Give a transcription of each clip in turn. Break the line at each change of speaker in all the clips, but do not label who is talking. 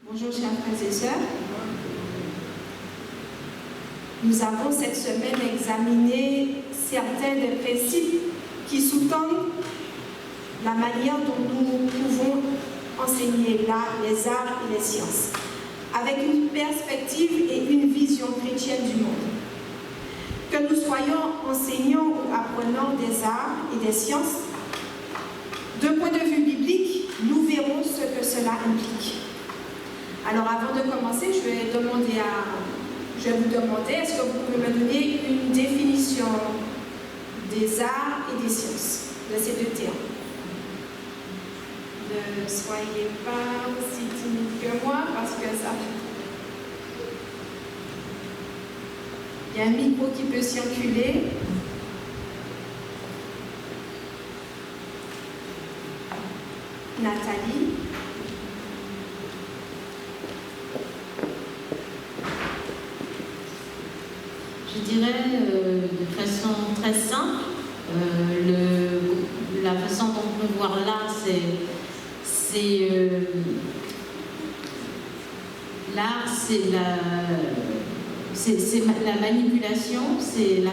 Bonjour chers frères et sœurs. Nous avons cette semaine examiné certains des principes qui sous-tendent la manière dont nous pouvons enseigner l'art, les arts et les sciences, avec une perspective et une vision chrétienne du monde. Que nous soyons enseignants ou apprenants des arts et des sciences, d'un point de vue biblique, nous verrons ce que cela implique. Alors avant de commencer, je vais vous demander, est-ce que vous pouvez me donner une définition des arts et des sciences, de ces deux termes? Ne soyez pas aussi timide que moi, parce que ça... Il y a un micro qui peut circuler. Nathalie.
Je dirais de façon très simple, la façon dont on peut voir l'art, l'art, c'est la manipulation, c'est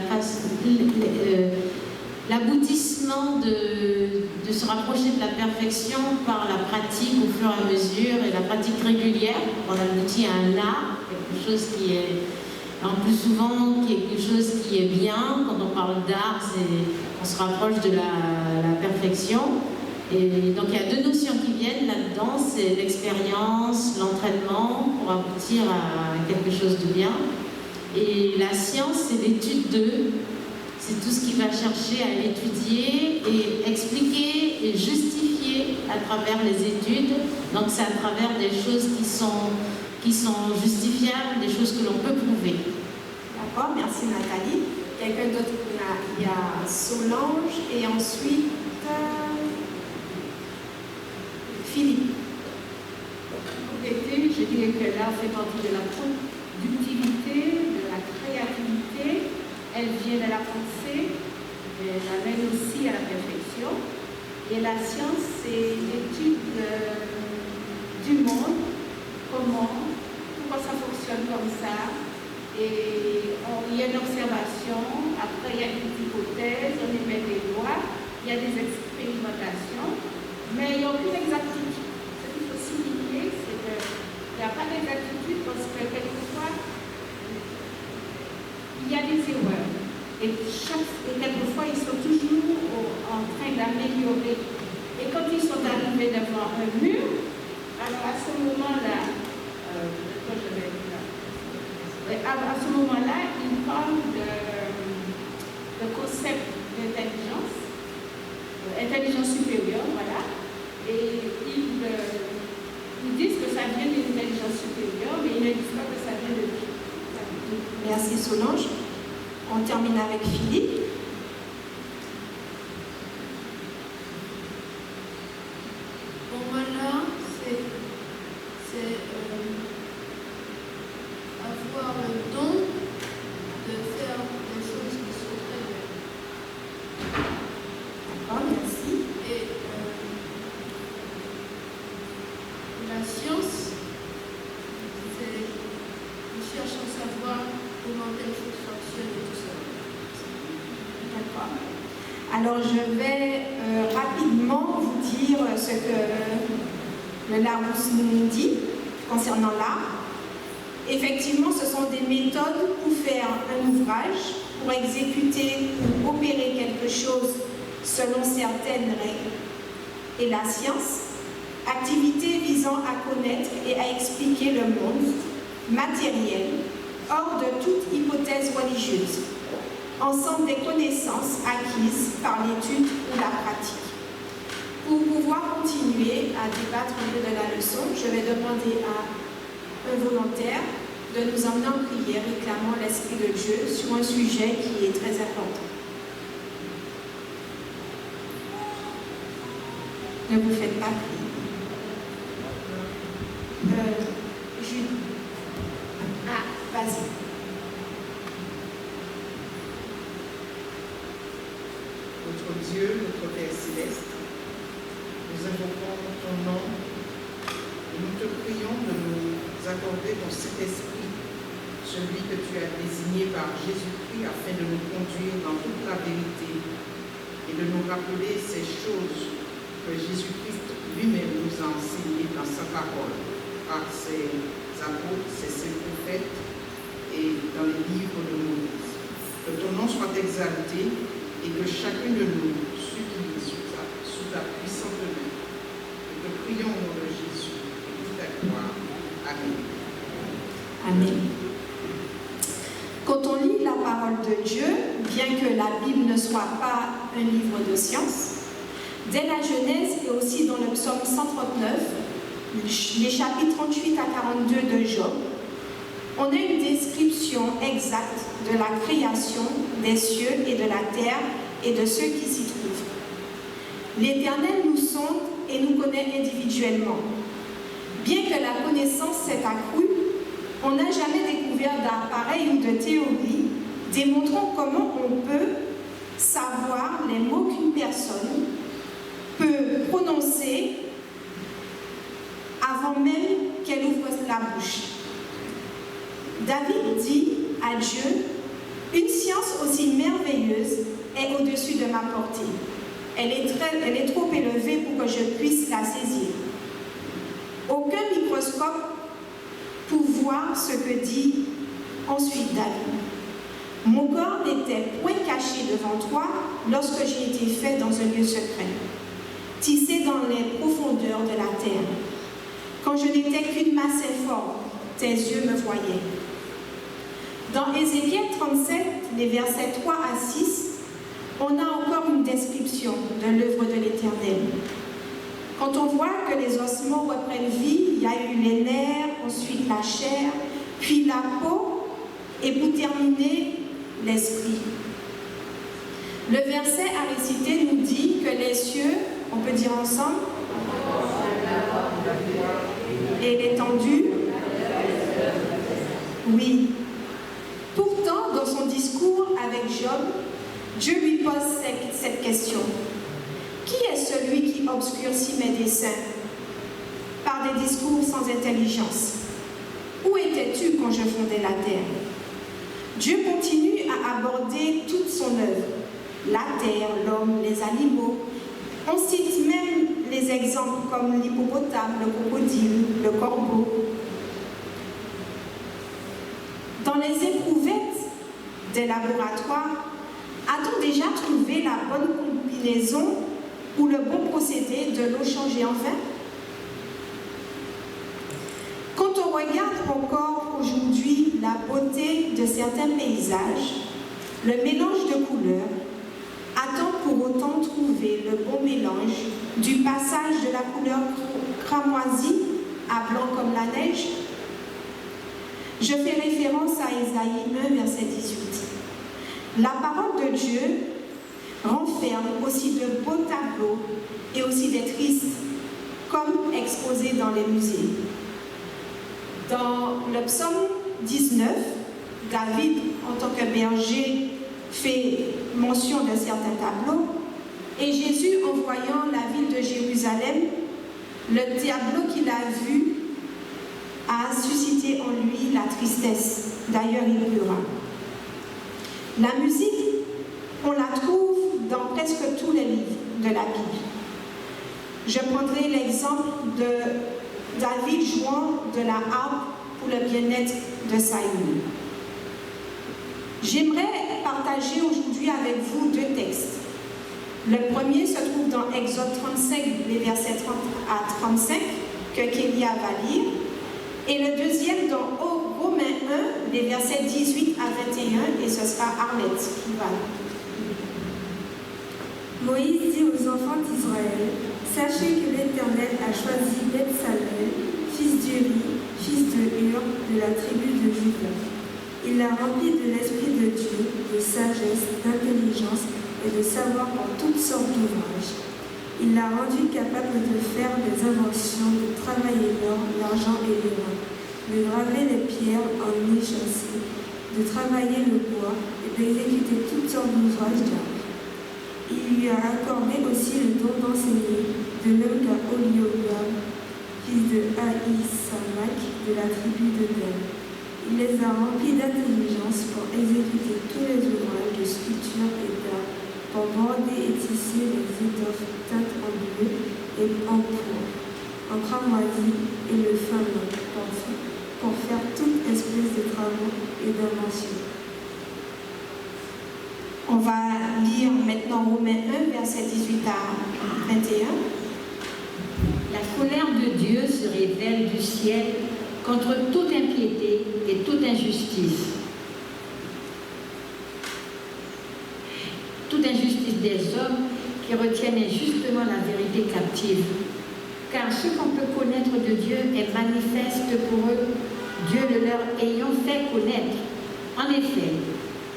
l'aboutissement de se rapprocher de la perfection par la pratique au fur et à mesure et la pratique régulière. On aboutit à un art, quelque chose qui est en plus souvent quelque chose qui est bien. Quand on parle d'art, on se rapproche de la perfection. Et donc il y a deux notions qui viennent là-dedans, c'est l'expérience, l'entraînement pour aboutir à quelque chose de bien. Et la science, c'est l'étude c'est tout ce qui va chercher à étudier et expliquer et justifier à travers les études. Donc c'est à travers des choses qui sont justifiables, des choses que l'on peut prouver.
D'accord, merci Nathalie. Quelqu'un d'autre? Il y a Solange et ensuite Philippe.
Pour compléter, je dirais que l'art fait partie de la productivité, de la créativité. Elle vient de la pensée, elle amène aussi à la perfection. Et la science, c'est l'étude du monde, pourquoi ça fonctionne comme ça. Et il y a une observation, après il y a une hypothèse, on émet des lois, il y a des expérimentations, mais il n'y a aucune exactitude. Ce qu'il faut souligner, c'est qu'il n'y a pas d'exactitude parce que quelquefois, il y a des erreurs. Et quelquefois, ils sont toujours en train d'améliorer. Et quand ils sont arrivés devant un mur, alors à ce moment-là, ils parlent de concept d'intelligence, intelligence supérieure, voilà, et ils disent que ça vient d'une intelligence supérieure, mais ils ne disent pas que ça vient de Dieu.
Merci Solange. On termine avec Philippe.
Pour moi, là, c'est avoir le don de faire des choses qui sont très belles.
D'accord, merci.
Et la science, c'est on cherche à savoir comment telle chose fonctionne et tout ça.
D'accord. Alors je vais rapidement vous dire ce que le Larousse nous dit concernant l'art. Effectivement, ce sont des méthodes pour faire un ouvrage, pour exécuter ou opérer quelque chose selon certaines règles. Et la science, activité visant à connaître et à expliquer le monde matériel, hors de toute hypothèse religieuse, ensemble des connaissances acquises par l'étude ou la pratique. Pour pouvoir continuer à débattre un peu de la leçon, je vais demander à un volontaire de nous emmener en prière réclamant l'Esprit de Dieu sur un sujet qui est très important. Ne vous faites pas prier. Jules. Vas-y.
Notre Dieu, notre Père Céleste, nous invoquons ton nom et nous te prions de nous accorder ton Saint-Esprit, celui que tu as désigné par Jésus-Christ afin de nous conduire dans toute la vérité et de nous rappeler ces choses que Jésus-Christ lui-même nous a enseignées dans sa parole, par ses apôtres, ses saints prophètes et dans les livres de Moïse. Que ton nom soit exalté et que chacun de nous s'utilise sous ta puissante main. Et que prions au nom de Jésus et toute ta gloire. Amen.
Amen. Quand on lit la parole de Dieu, bien que la Bible ne soit pas un livre de science, dès la Genèse et aussi dans le psaume 139, les chapitres 38 à 42 de Job, on a une description exacte de la création des cieux et de la terre et de ceux qui s'y trouvent. L'Éternel nous sonde et nous connaît individuellement. Bien que la connaissance s'est accrue, on n'a jamais découvert d'appareil ou de théorie démontrant comment on peut savoir les mots qu'une personne peut prononcer avant même qu'elle ouvre la bouche. David dit à Dieu, « Une science aussi merveilleuse est au-dessus de ma portée. Elle est trop élevée pour que je puisse la saisir. Aucun microscope pour voir ce que dit ensuite David. Mon corps n'était point caché devant toi lorsque j'ai été fait dans un lieu secret, tissé dans les profondeurs de la terre. Quand je n'étais qu'une masse informe, tes yeux me voyaient. » Dans Ézéchiel 37, les versets 3 à 6, on a encore une description de l'œuvre de l'Éternel. Quand on voit que les ossements reprennent vie, il y a eu les nerfs, ensuite la chair, puis la peau, et pour terminer, l'esprit. Le verset à réciter nous dit que les cieux, on peut dire ensemble, et l'étendue, oui. Pourtant, dans son discours avec Job, Dieu lui pose cette question. Qui est celui qui obscurcit mes desseins par des discours sans intelligence? Où étais-tu quand je fondais la terre? Dieu continue à aborder toute son œuvre, la terre, l'homme, les animaux. On cite même les exemples comme l'hippopotame, le crocodile, le corbeau. Dans les éprouvettes des laboratoires, a-t-on déjà trouvé la bonne combinaison ou le bon procédé de l'eau changée en vin? Quand on regarde encore aujourd'hui la beauté de certains paysages, le mélange de couleurs, a-t-on pour autant trouvé le bon mélange du passage de la couleur cramoisie à blanc comme la neige? Je fais référence à Ésaïe 1, verset 18. La parole de Dieu renferme aussi de beaux tableaux et aussi des tristes, comme exposés dans les musées. Dans le psaume 19, David, en tant que berger, fait mention de certains tableaux, et Jésus, en voyant la ville de Jérusalem, le tableau qu'il a vu a suscité en lui la tristesse. D'ailleurs, il pleura. La musique, on la trouve dans presque tous les livres de la Bible. Je prendrai l'exemple de David jouant de la harpe pour le bien-être de Saül. J'aimerais partager aujourd'hui avec vous deux textes. Le premier se trouve dans Exode 35, les versets 30 à 35, que Kélia va lire. Et le deuxième dans Romains 1, les versets 18 à 21, et ce sera Arlette qui va lire.
Moïse dit aux enfants d'Israël, « Sachez que l'Éternel a choisi Beth-Salel, fils d'Uri, fils de Hur, de la tribu de Juda. Il l'a rempli de l'Esprit de Dieu, de sagesse, d'intelligence et de savoir en toutes sortes d'ouvrages. Il l'a rendu capable de faire des inventions, de travailler l'or, l'argent et l'ivoire, de graver les pierres en échancé, de travailler le bois et d'exécuter toutes sortes d'ouvrages d'art. Il lui a accordé aussi le don d'enseigner, de même qu'à Oliobab, fils de Ahisamak, de la tribu de Dan. Il les a remplis d'intelligence pour exécuter tous les ouvrages de sculpture et d'art, pour border et tisser les étoffes teintes en bleu et en pourpre, en cramoisi et le fin lin, pour faire toute espèce de travaux et d'inventions.
On va lire maintenant Romains 1, versets 18 à 21.
La colère de Dieu se révèle du ciel contre toute impiété et toute injustice. Toute injustice des hommes qui retiennent injustement la vérité captive. Car ce qu'on peut connaître de Dieu est manifeste pour eux, Dieu le leur ayant fait connaître. En effet,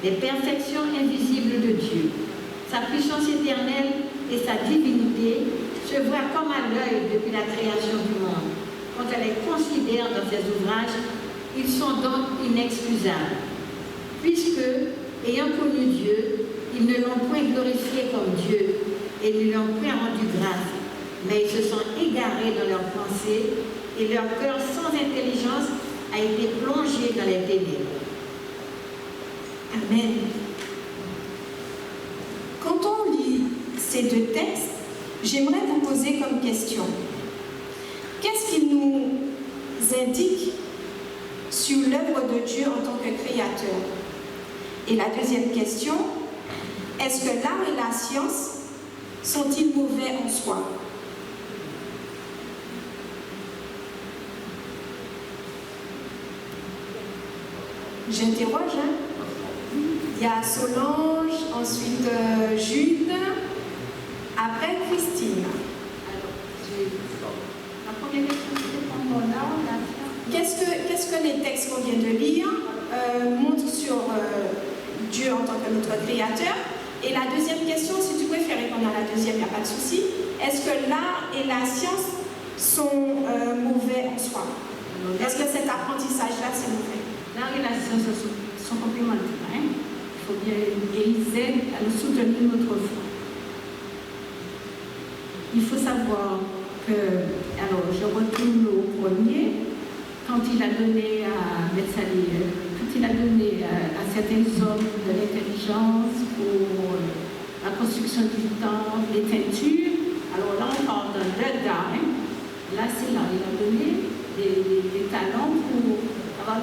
les perfections invisibles de Dieu, sa puissance éternelle et sa divinité se voient comme à l'œil depuis la création du monde. Quand elle les considère dans ses ouvrages, ils sont donc inexcusables, puisque, ayant connu Dieu, ils ne l'ont point glorifié comme Dieu et ne lui ont point rendu grâce, mais ils se sont égarés dans leurs pensées et leur cœur sans intelligence a été plongé dans les ténèbres.
Amen. Quand on lit ces deux textes, j'aimerais vous poser comme question, qu'est-ce qui nous indique sur l'œuvre de Dieu en tant que créateur? Et la deuxième question, est-ce que l'art et la science sont-ils mauvais en soi? J'interroge, hein? Il y a Solange, ensuite Jude, après Christine.
La première question, c'est pendant l'art, la science.
Qu'est-ce que les textes qu'on vient de lire montrent sur Dieu en tant que notre créateur? Et la deuxième question, si tu préfères répondre à la deuxième, il n'y a pas de souci. Est-ce que l'art et la science sont mauvais en soi? Est-ce que cet apprentissage-là, c'est mauvais?
L'art et la science sont complémentaires. Il faut bien, et ils aident à nous soutenir notre foi. Il faut savoir que, alors je retourne au premier, quand il a donné à Betsalé, quand il a donné à certains hommes de l'intelligence pour la construction du temple, les teintures, alors là on parle d'un œuvre d'art. Là c'est là, il a donné des talents pour avoir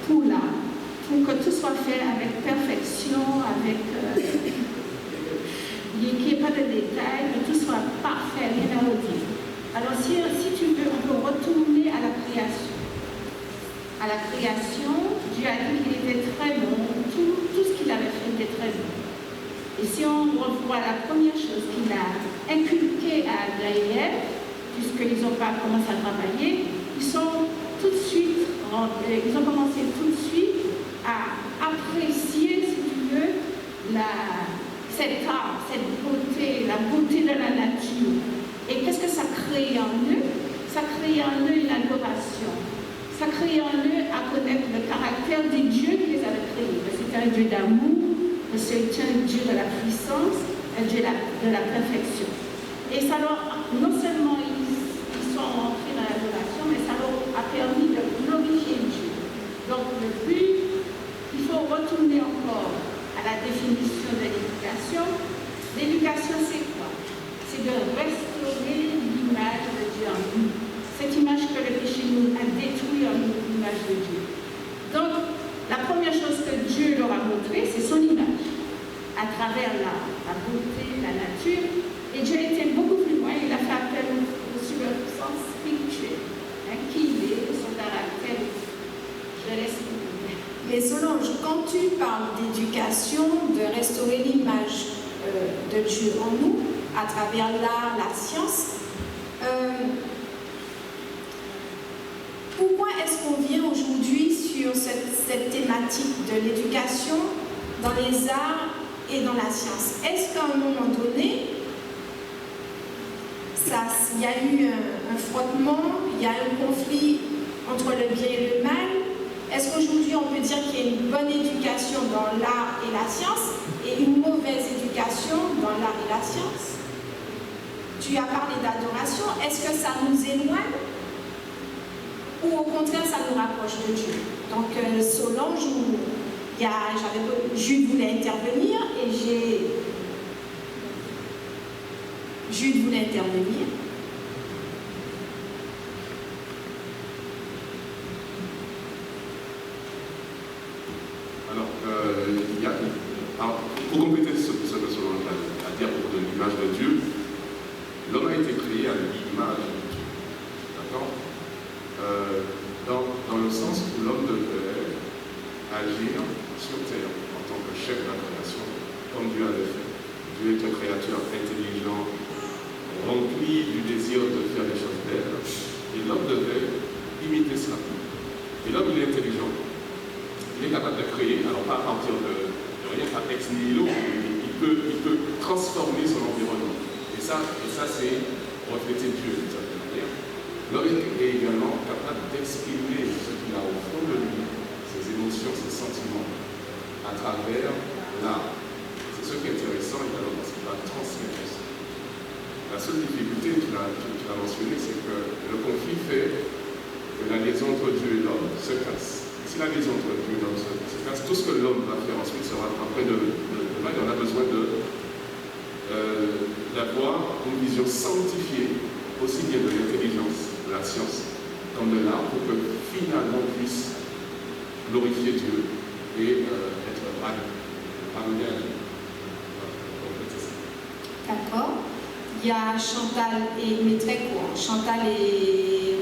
pour l'art, pour que tout soit fait avec perfection, avec qu'il n'y ait pas de détails, que tout soit parfait, rien à redire. Alors si tu veux, on peut retourner à la création. À la création, Dieu a dit qu'il était très bon, tout ce qu'il avait fait était très bon. Et si on revoit la première chose qu'il a inculquée à Adam et Ève, puisqu'ils n'ont pas commencé à travailler, ils ont commencé tout de suite à apprécier, si tu veux, cet art, cette beauté, la beauté de la nature. Et qu'est-ce que ça crée en eux? Ça crée en eux une adoration. Ça crée en eux à connaître le caractère du Dieu qui les avait créés. C'est un Dieu d'amour, c'est un Dieu de la puissance, un Dieu de la perfection. Et ça leur, non seulement ils sont entrés dans l'adoration, mais ça leur a permis de glorifier Dieu. Donc le but, il faut retourner encore à la définition de l'éducation. L'éducation, c'est quoi? C'est de restaurer l'image de Dieu en nous. Cette image que le péché nous a détruit en nous, l'image de Dieu. Donc, la première chose que Dieu leur a montré, c'est son image, à travers la beauté, la nature. Et Dieu était beaucoup plus loin, il a fait appel au sens spirituel, qui il est, son caractère. Je laisse vous.
Mais Solange, quand tu parles d'éducation, de restaurer l'image de Dieu en nous, à travers l'art, la science, pourquoi est-ce qu'on vient aujourd'hui sur cette thématique de l'éducation dans les arts et dans la science? Est-ce qu'à un moment donné, il y a eu un frottement, il y a un conflit entre le bien et le mal? Est-ce qu'aujourd'hui on peut dire qu'il y a une bonne éducation dans l'art et la science et une mauvaise éducation dans l'art et la science? Tu as parlé d'adoration, est-ce que ça nous éloigne au contraire, ça nous rapproche de Dieu. Donc, Solange, Jude voulait intervenir et Jude voulait intervenir.
Alors, pour compléter ce que Solange a dit à propos de l'image de Dieu, l'homme a été créé à l'image de Dieu. D'accord? Dans le sens où l'homme devait agir sur terre en tant que chef de la création, comme Dieu avait fait. Dieu est une créature intelligente, remplie du désir de faire des choses belles, et l'homme devait imiter cela. Et l'homme, il est intelligent. Il est capable de créer, alors pas à partir de rien, pas ex nihilo, il peut transformer son environnement. Et ça c'est refléter Dieu d'une certaine manière. L'homme est également capable d'exprimer ce qu'il a au fond de lui, ses émotions, ses sentiments, à travers l'art. C'est ce qui est intéressant également parce qu'il va transmettre ça. La seule difficulté, tu l'as mentionné, c'est que le conflit fait que la liaison entre Dieu et l'homme se casse. Et si la liaison entre Dieu et l'homme se casse, tout ce que l'homme va faire ensuite sera après de mal. On a besoin d'avoir une vision sanctifiée, aussi bien de l'intelligence, de la science, comme de l'art, pour que finalement on puisse glorifier Dieu et être ramené à Dieu.
D'accord. Il y a Chantal et, mais très court, Chantal et...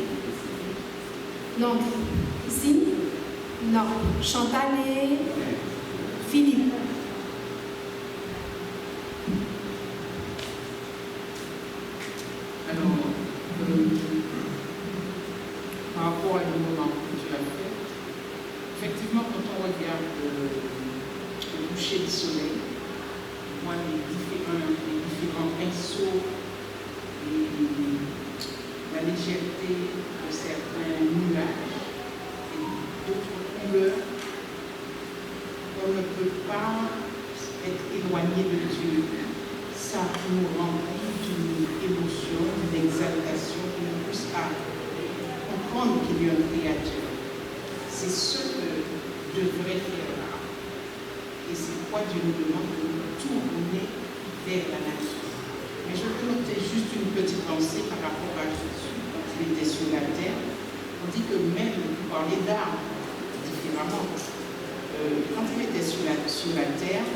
Non, ici? Non, Chantal et Philippe.
Alors, par rapport à le moment que tu as fait, effectivement, quand on regarde le coucher du soleil, on voit les différents pinceaux et la légèreté de certains nuages et d'autres couleurs. On ne peut pas être éloigné de Dieu. Ça nous remplit d'une émotion, d'une exaltation qui nous pousse à comprendre qu'il y a un créateur. C'est ce que devrait faire l'art. Et c'est pourquoi Dieu nous demande de nous tourner vers la nature. Mais je veux noter juste une petite pensée par rapport à Jésus quand il était sur la terre. On dit que même, vous parlez d'art différemment, quand il était sur la terre,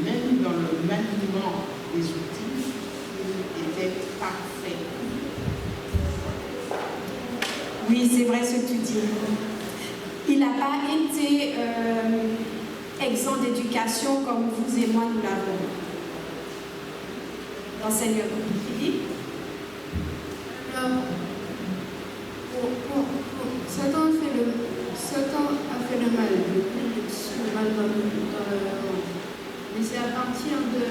même dans le maniement des outils, il était parfait.
Oui, c'est vrai ce que tu dis. Il n'a pas été exempt d'éducation comme vous et moi nous l'avons. L'enseignement. Philippe?
Alors, Satan a fait le mal, le mal dans le monde. Mais c'est à partir de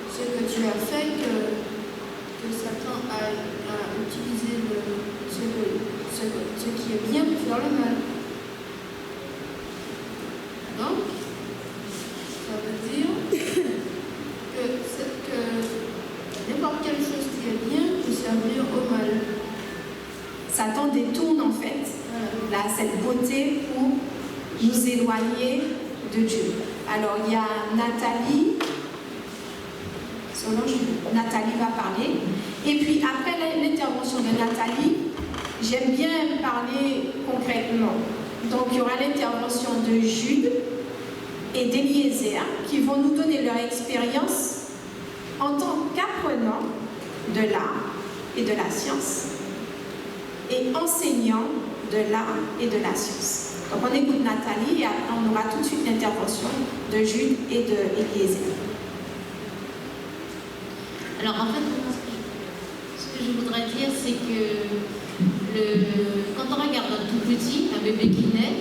ce que tu as fait que Satan a utilisé ce qui est bien pour faire le mal. Donc, ça veut dire que n'importe quelle chose qui est bien peut servir au mal.
Satan détourne en fait cette beauté pour nous éloigner de Dieu. Alors il y a Nathalie. Nathalie va parler. Et puis après l'intervention de Nathalie, j'aime bien parler concrètement. Donc il y aura l'intervention de Jude et d'Eliezer qui vont nous donner leur expérience en tant qu'apprenants de l'art et de la science et enseignants de l'art et de la science. Donc on écoute Nathalie et après on aura tout de suite l'intervention de Jude et d'Eliezer.
Alors en fait, ce que je voudrais dire, c'est que quand on regarde un tout petit, un bébé qui naît,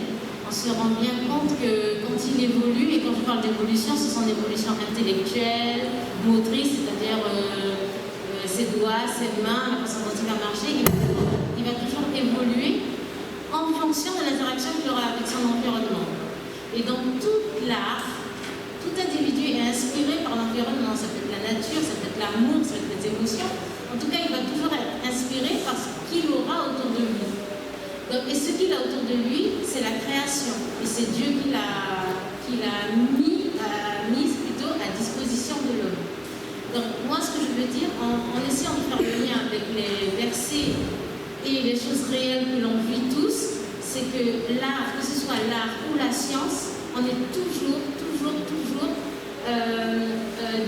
on se rend bien compte que quand il évolue, et quand je parle d'évolution, ce sont des évolutions intellectuelles, motrices, c'est-à-dire ses doigts, ses mains, la façon dont il va marcher, il va toujours évoluer en fonction de l'interaction qu'il aura avec son environnement. Et donc tout l'art, tout individu est inspiré par l'environnement. Ça peut être la nature, ça peut être l'amour, ça peut être les émotions. En tout cas, il va toujours être inspiré par ce qu'il aura autour de lui. qu'il a autour de lui, c'est la création. Et c'est Dieu qui l'a mise plutôt à disposition de l'homme. Donc moi, ce que je veux dire, en essayant de faire le lien avec les versets et les choses réelles que l'on vit tous, c'est que l'art, que ce soit l'art ou la science, on est toujours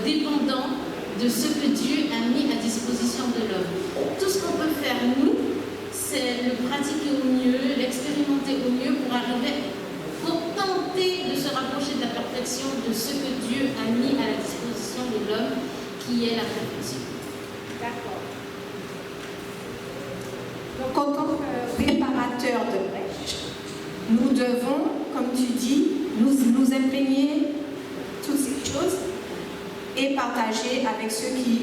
dépendant de ce que Dieu a mis à disposition de l'homme. Tout ce qu'on peut faire, nous, c'est le pratiquer au mieux, l'expérimenter au mieux pour arriver, pour tenter de se rapprocher de la perfection de ce que Dieu a mis à la disposition de l'homme, qui est la perfection.
D'accord. Donc, en tant que préparateur de prêche, nous devons, comme tu dis, nous imprégner toutes ces choses et partager avec ceux qui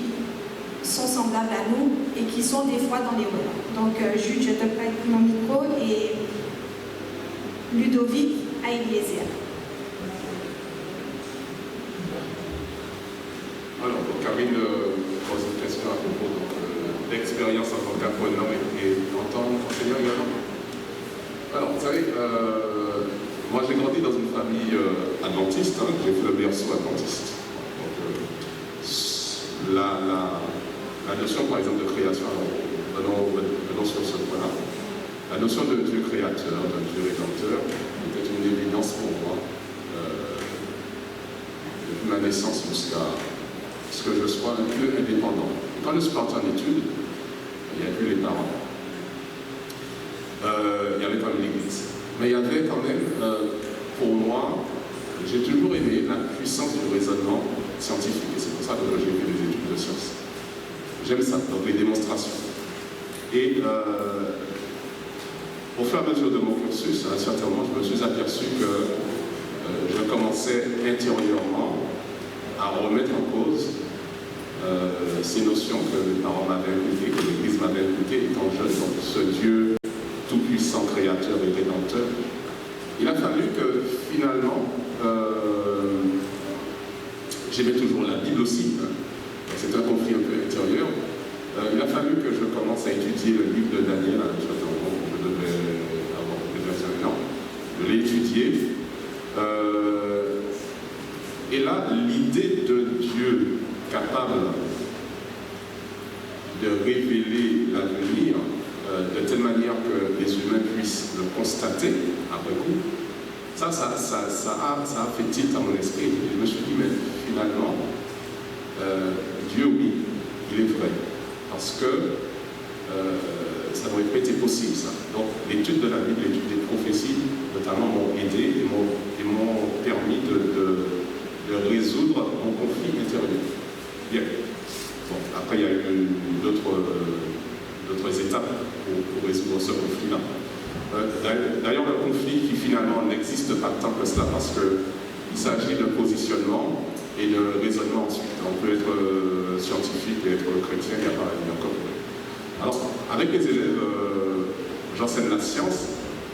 sont semblables à nous et qui sont des fois dans les l'erreur. Donc, Jude, je te prête mon micro et Ludovic à Eliezer.
Alors, Karine pose une question à propos d'expérience en tant qu'apprenant et en tant qu'enseignant également. Alors, vous savez, moi j'ai grandi dans une famille adventiste, hein, j'ai fait le berceau adventiste. Donc, la notion, par exemple, de création, venons sur ce point-là. La notion de Dieu créateur, de Dieu rédempteur, était une évidence pour moi, depuis ma naissance jusqu'à ce que je sois un peu indépendant. Et quand je suis parti en études, il n'y avait plus les parents. Il y avait quand même l'église. Mais il y avait quand même, pour moi, j'ai toujours aimé la puissance du raisonnement scientifique. Et c'est pour ça que j'ai fait des études de sciences. J'aime ça, donc les démonstrations. Et au fur et à mesure de mon cursus, à un certain moment, je me suis aperçu que je commençais intérieurement à remettre en cause ces notions que mes parents m'avaient inculquées, que l'Église m'avait inculquées étant jeune, donc ce Dieu tout-puissant, créateur et rédempteur. Il a fallu que finalement, j'aimais toujours la Bible aussi, hein. C'est un conflit un peu intérieur. Il a fallu que je commence à étudier le livre de Daniel à un certain moment, je devais avoir 21 ans. Je l'ai étudié. Et là, l'idée de Dieu capable de révéler l'avenir de telle manière que les humains puissent le constater après coup, ça a fait tilt à mon esprit. Et je me suis dit, mais finalement, Dieu, oui, il est vrai. Parce que ça n'aurait pas été possible, ça. Donc, l'étude de la Bible, l'étude des prophéties, notamment, m'ont aidé et m'ont permis de résoudre mon conflit intérieur. Bien. Bon, après, il y a eu d'autres étapes pour résoudre ce conflit-là. D'ailleurs, le conflit qui finalement n'existe pas tant que cela, parce qu'il s'agit de positionnement et de raisonnement ensuite. On peut être scientifique et être chrétien, il n'y a pas encore. Alors, avec mes élèves, j'enseigne la science.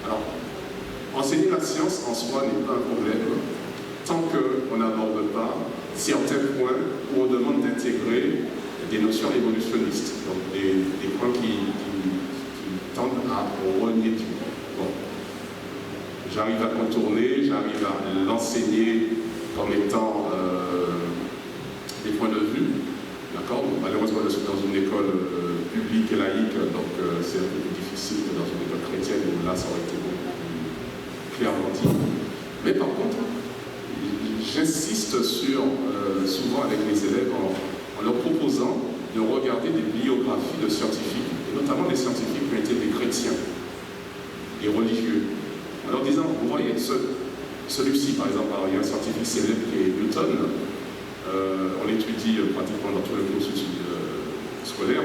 Alors, enseigner la science en soi n'est pas un problème, tant qu'on n'aborde pas certains points où on demande d'intégrer des notions évolutionnistes, donc des points qui tendent à renier Dieu. Bon. J'arrive à contourner, j'arrive à l'enseigner comme étant des points de vue. D'accord? Malheureusement, je suis dans une école publique et laïque, donc c'est un peu plus difficile que dans une école chrétienne où là, ça aurait été beaucoup plus clairement dit. Mais par contre, j'insiste sur, souvent avec les élèves, en leur proposant de regarder des biographies de scientifiques, et notamment des scientifiques qui ont été des chrétiens, des religieux, en leur disant, vous voyez, celui-ci, par exemple, il y a un scientifique célèbre qui est Newton, on l'étudie pratiquement dans tout le cursus scolaire,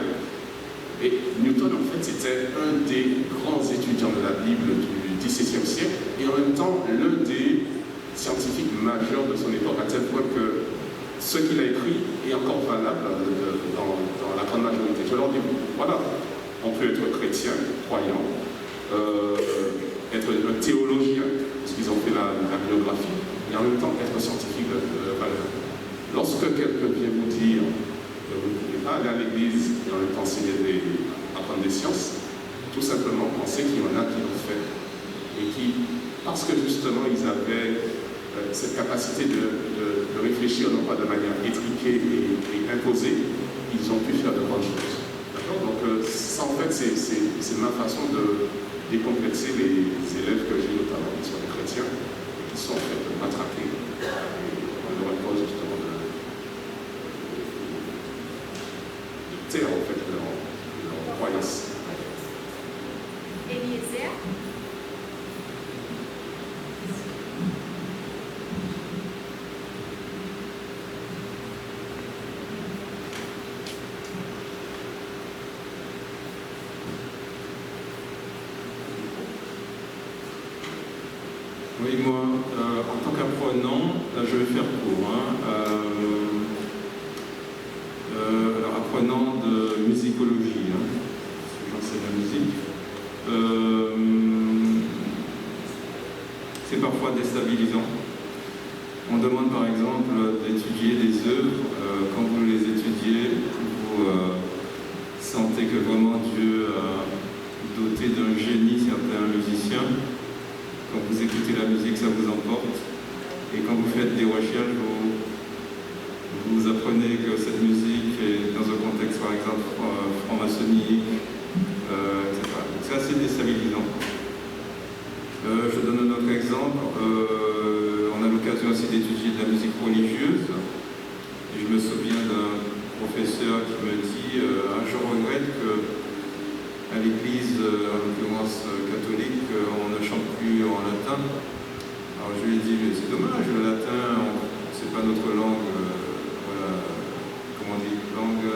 et Newton, en fait, c'était un des grands étudiants de la Bible du XVIIe siècle, et en même temps, l'un des scientifiques majeurs de son époque, à tel point que ce qu'il a écrit est encore valable dans la grande majorité. Je leur dis, voilà, on peut être chrétien, croyant, être un théologien, parce qu'ils ont fait la biographie, et en même temps être scientifique de valeur. Lorsque quelqu'un vient vous dire que vous ne pouvez pas aller à l'église et en même temps apprendre des sciences, tout simplement pensez qu'il y en a qui l'ont fait et qui, parce que justement ils avaient cette capacité de réfléchir non pas de manière étriquée et imposée, ils ont pu faire de grandes choses. Donc ça en fait c'est ma façon de décomplexer les élèves que j'ai notamment qui sont des chrétiens et qui sont en fait rattrapés et on leur impose justement de taire en fait leur croyance.
Eliezer.
Oui, moi, en tant qu'apprenant, je vais faire court. Alors, apprenant de musicologie, parce que j'enseigne la musique, c'est parfois déstabilisant. On demande par exemple d'étudier des œuvres. Quand vous les étudiez, vous sentez que vraiment Dieu a doté d'un génie certains musiciens. Quand vous écoutez la musique, ça vous emporte. Et quand vous faites des recherches, vous apprenez que cette musique est dans un contexte, par exemple, franc-maçonnique, etc. Donc c'est assez déstabilisant. Je donne un autre exemple. On a l'occasion aussi d'étudier de la musique religieuse. Et je me souviens d'un professeur qui me dit je regrette que à l'église, en l'occurrence catholique, on ne chante plus en latin. Alors je lui ai dit, mais c'est dommage, le latin, c'est pas notre langue, comment on dit, langue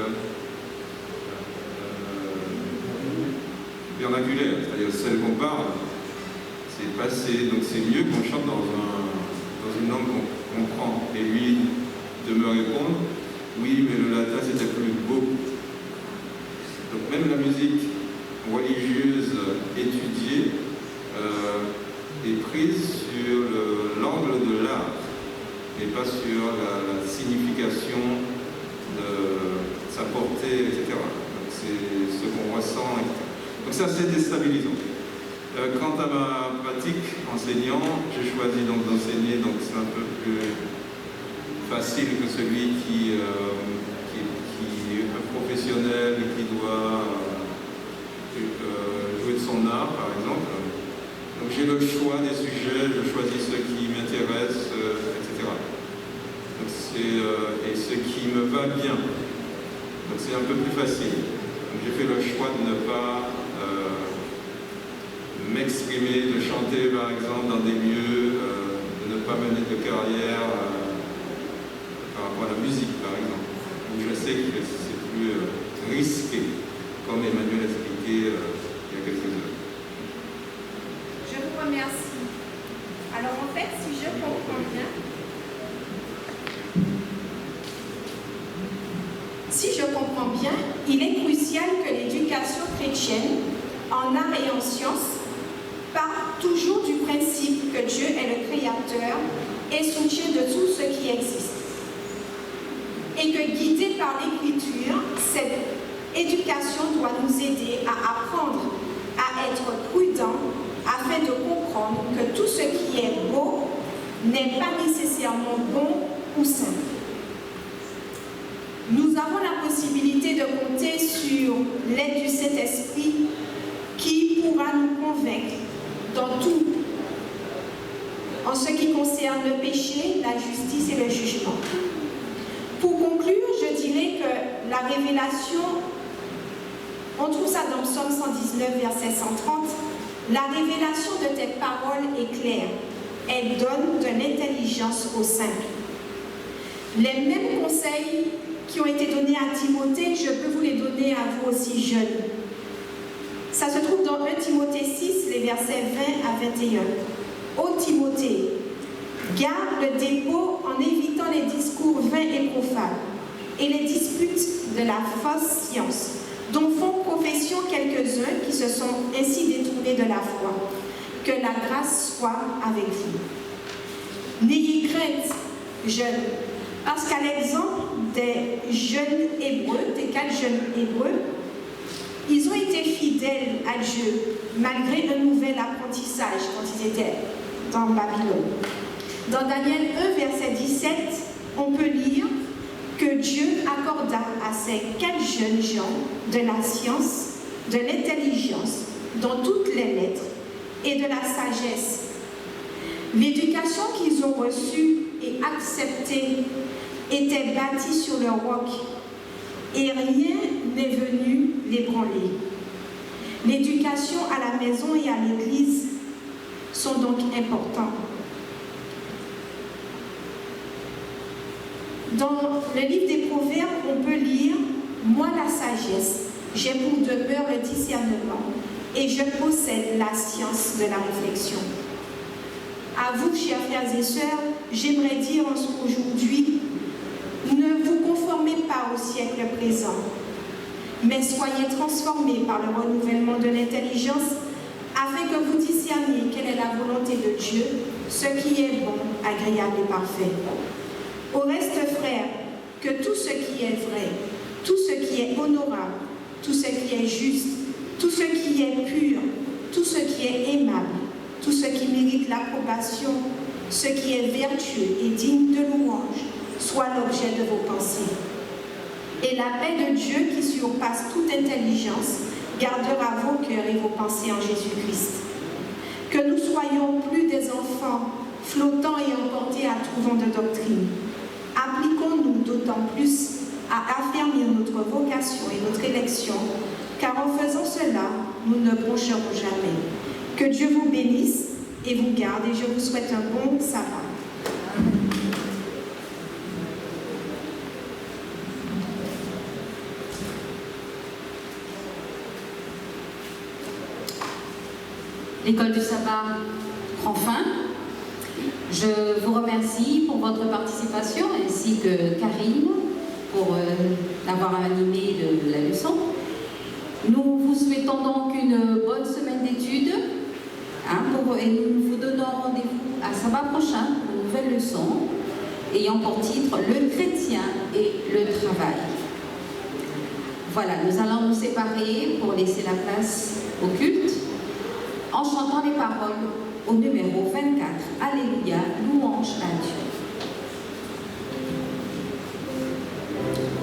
vernaculaire, c'est-à-dire celle qu'on parle, c'est passé, donc c'est mieux qu'on chante dans une langue qu'on comprend. Et lui de me répondre, oui, mais le latin c'était plus beau. Donc même la musique religieuse étudiée est prise sur l'angle de l'art et pas sur la signification de sa portée, etc. Donc c'est ce qu'on ressent, etc. Donc ça c'est déstabilisant. Quant à ma pratique enseignant, j'ai choisi donc d'enseigner, donc c'est un peu plus facile que celui qui est un professionnel et qui doit jouer de son art, par exemple. Donc j'ai le choix des sujets, je choisis ceux qui m'intéressent, etc. Donc et ce qui me va bien. Donc c'est un peu plus facile. Donc j'ai fait le choix de ne pas m'exprimer, de chanter par exemple dans des lieux, de ne pas mener de carrière par rapport à la musique, par exemple. Donc je sais que c'est plus risqué, comme Emmanuel a expliqué il y a quelques heures.
Je vous remercie. Alors en fait, si je comprends bien, il est crucial que l'éducation chrétienne en art et en sciences part toujours du principe que Dieu est le créateur et soutien de tout ce qui existe. Et que guidé par l'Écriture, cette éducation doit nous aider à apprendre à être prudents afin de comprendre que tout ce qui est beau n'est pas nécessairement bon ou sain. Nous avons la possibilité de compter sur l'aide du Saint-Esprit qui pourra nous convaincre dans tout, en ce qui concerne le péché, la justice et le jugement. Pour conclure, je dirais que la révélation, on trouve ça dans Psaume 119, verset 130, la révélation de tes paroles est claire, elle donne de l'intelligence aux simples. Les mêmes conseils qui ont été donnés à Timothée, je peux vous les donner à vous aussi jeunes. Ça se trouve dans 1 Timothée 6, les versets 20 à 21. Ô Timothée, garde le dépôt en évitant les discours vains et profanes et les disputes de la fausse science, dont font profession quelques-uns qui se sont ainsi détournés de la foi. Que la grâce soit avec vous. N'ayez crainte, jeunes, parce qu'à l'exemple des jeunes Hébreux, des 4 jeunes Hébreux, ils ont été fidèles fidèles à Dieu, malgré un nouvel apprentissage quand ils étaient dans Babylone. Dans Daniel 1, verset 17, on peut lire que Dieu accorda à ces 4 jeunes gens de la science, de l'intelligence, dans toutes les lettres et de la sagesse. L'éducation qu'ils ont reçue et acceptée était bâtie sur le roc et rien n'est venu l'ébranler. L'éducation à la maison et à l'église sont donc importants. Dans le livre des Proverbes, on peut lire « Moi la sagesse, j'ai pour demeure le discernement et je possède la science de la réflexion. » À vous, chers frères et sœurs, j'aimerais dire aujourd'hui, ne vous conformez pas au siècle présent, mais soyez transformés par le renouvellement de l'intelligence afin que vous discerniez quelle est la volonté de Dieu, ce qui est bon, agréable et parfait. Au reste, frères, que tout ce qui est vrai, tout ce qui est honorable, tout ce qui est juste, tout ce qui est pur, tout ce qui est aimable, tout ce qui mérite l'approbation, ce qui est vertueux et digne de louange, soit l'objet de vos pensées. Et la paix de Dieu qui surpasse toute intelligence gardera vos cœurs et vos pensées en Jésus-Christ. Que nous soyons plus des enfants flottants et emportés à tout vent de doctrine. Appliquons-nous d'autant plus à affermir notre vocation et notre élection, car en faisant cela, nous ne broncherons jamais. Que Dieu vous bénisse et vous garde, et je vous souhaite un bon sabbat.
L'école du sabbat prend fin. Je vous remercie pour votre participation ainsi que Karine pour avoir animé la leçon. Nous vous souhaitons donc une bonne semaine d'études et nous vous donnons rendez-vous à sabbat prochain pour une nouvelle leçon ayant pour titre Le chrétien et le travail. Voilà, nous allons nous séparer pour laisser la place au culte en chantant les paroles au numéro 24. Alléluia, louange à Dieu.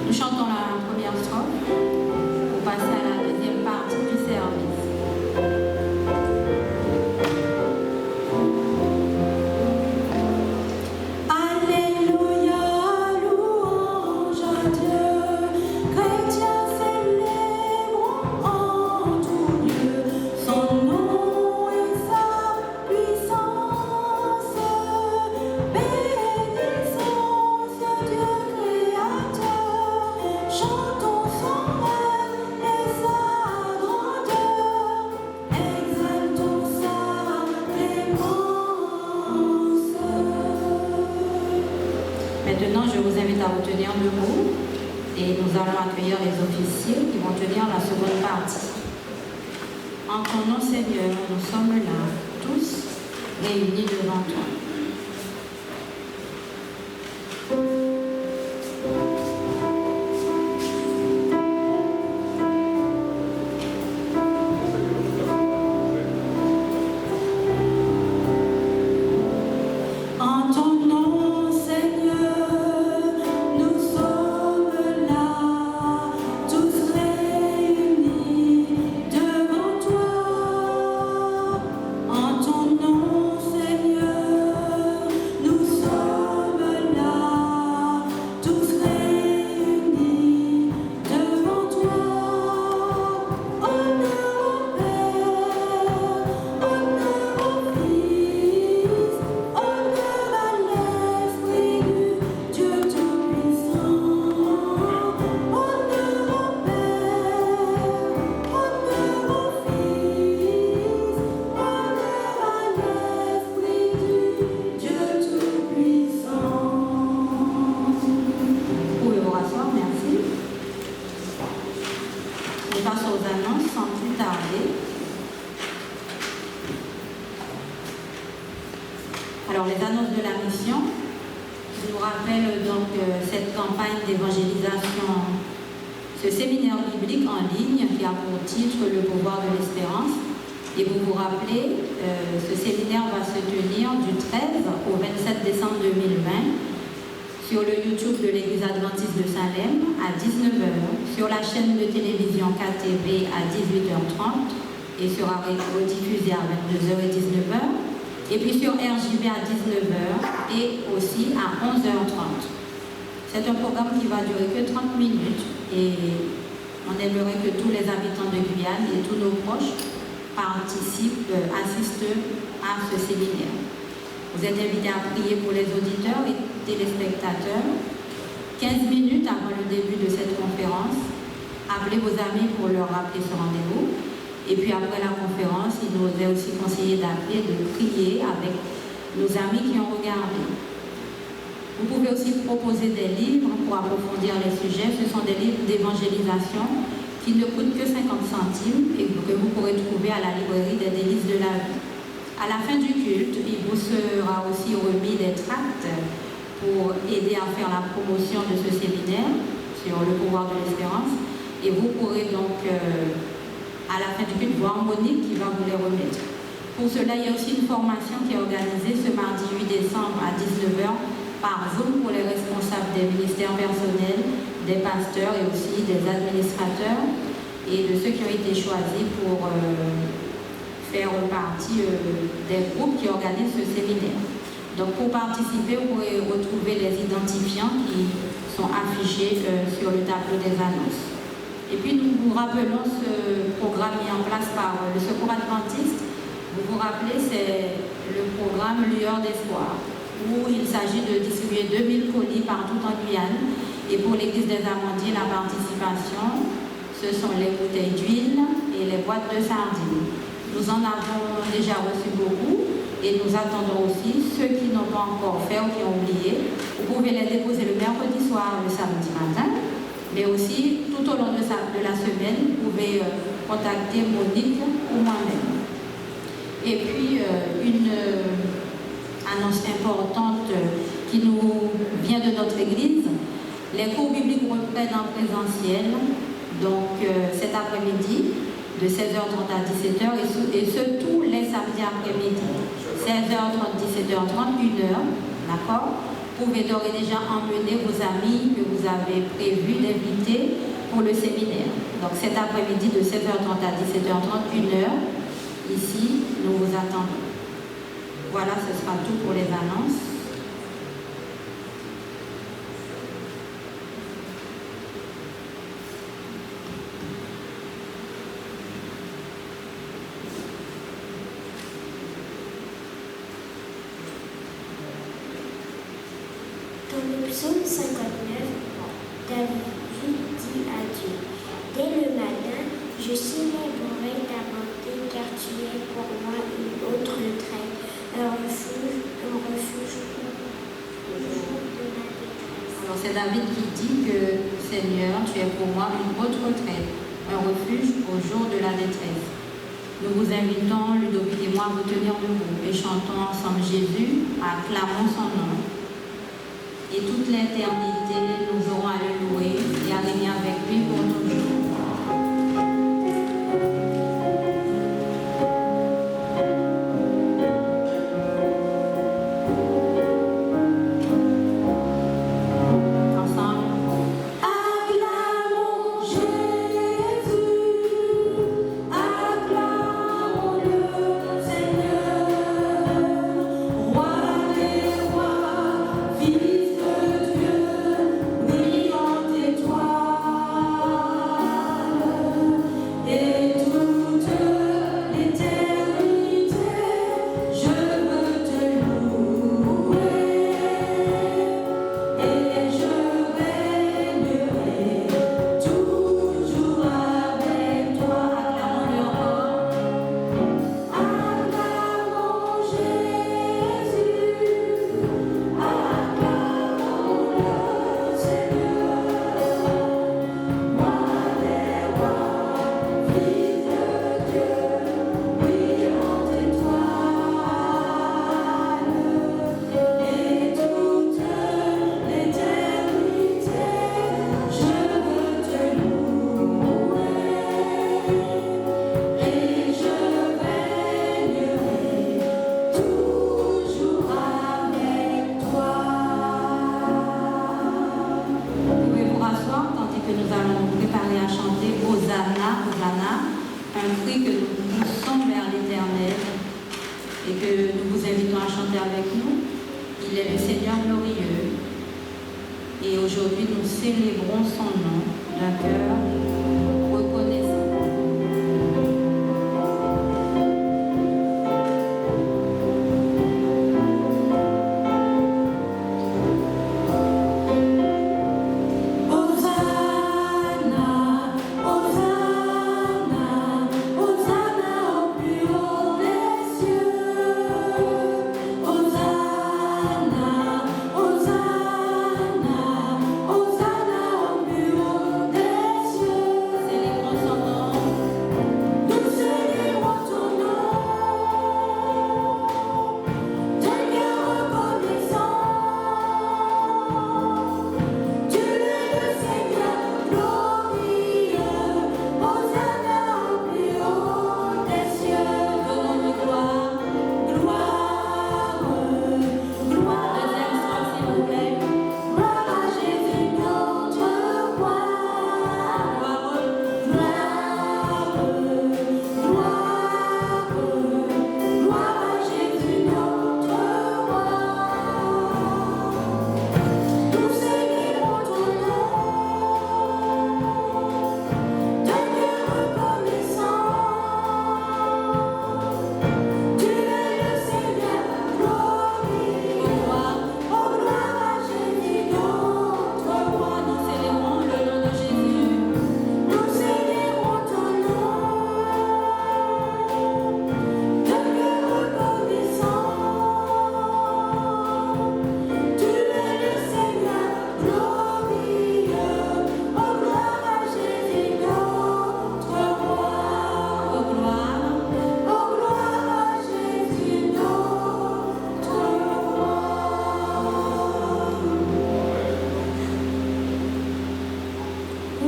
Nous chantons la première strophe pour passer à la deuxième partie du service. Maintenant, je vous invite à retenir debout et nous allons accueillir les officiers qui vont tenir la seconde partie. En ton nom, Seigneur, nous sommes là, tous réunis devant toi. Alors, les annonces de la mission, je vous rappelle donc cette campagne d'évangélisation ce séminaire biblique en ligne qui a pour titre Le pouvoir de l'espérance. Et vous vous rappelez, ce séminaire va se tenir du 13 au 27 décembre 2020 sur le YouTube de l'Église adventiste de Salem à 19h, sur la chaîne de télévision KTV à 18h30 et sera rediffusé à 22h et 19h, et puis sur RJB à 19h et aussi à 11h30. C'est un programme qui va durer que 30 minutes et on aimerait que tous les habitants de Guyane et tous nos proches assistent à ce séminaire. Vous êtes invités à prier pour les auditeurs et téléspectateurs. 15 minutes avant le début de cette conférence, appelez vos amis pour leur rappeler ce rendez-vous. Et puis après la conférence, il nous est aussi conseillé d'appeler, de prier avec nos amis qui ont regardé. Vous pouvez aussi proposer des livres pour approfondir les sujets. Ce sont des livres d'évangélisation qui ne coûtent que 50 centimes et que vous pourrez trouver à la librairie des Délices de la vie. À la fin du culte, il vous sera aussi remis des tracts pour aider à faire la promotion de ce séminaire sur le pouvoir de l'espérance. Et vous pourrez donc, à la fin du culte, voir Monique qui va vous les remettre. Pour cela, il y a aussi une formation qui est organisée ce mardi 8 décembre à 19h par Zoom pour les responsables des ministères personnels, des pasteurs et aussi des administrateurs et de ceux qui ont été choisis pour faire partie des groupes qui organisent ce séminaire. Donc pour participer, vous pourrez retrouver les identifiants qui sont affichés sur le tableau des annonces. Et puis nous vous rappelons ce programme mis en place par le Secours Adventiste. Vous vous rappelez, c'est le programme Lueur d'Espoir, où il s'agit de distribuer 2000 colis partout en Guyane. Et pour l'Église des Amandiers, la participation, ce sont les bouteilles d'huile et les boîtes de sardines. Nous en avons déjà reçu beaucoup et nous attendons aussi ceux qui n'ont pas encore fait ou qui ont oublié. Vous pouvez les déposer le mercredi soir, le samedi matin, mais aussi tout au long de la semaine, vous pouvez contacter Monique ou moi-même. Et puis, une annonce importante qui nous vient de notre Église, les cours bibliques reprennent en présentiel, donc cet après-midi, de 16h30 à 17h, et ce tous les samedis après-midi. 16h30, 17h30, 1h, d'accord? Vous pouvez d'ores et déjà emmener vos amis que vous avez prévu d'inviter pour le séminaire. Donc cet après-midi de 16h30 à 17h30, 1h, ici, nous vous attendons. Voilà, ce sera tout pour les annonces.
Dans le psaume 59, David dit à Dieu, dès le matin, je célébrerai ta bonté car tu es pour moi une autre traite, un refuge au jour de ma détresse.
Alors c'est David qui dit que Seigneur, tu es pour moi une autre retraite, un refuge au jour de la détresse. Nous vous invitons, Ludovic et moi, à vous tenir debout et chantons ensemble Jésus, acclamons son nom. Et toute l'éternité, nous aurons à le louer et à régner avec lui pour toujours.
Fils de Dieu, vivant et toi.
un cri que nous poussons vers l'Éternel et que nous vous invitons à chanter avec nous. Il est le Seigneur glorieux. Et aujourd'hui, nous célébrons son nom d'un cœur reconnaissant.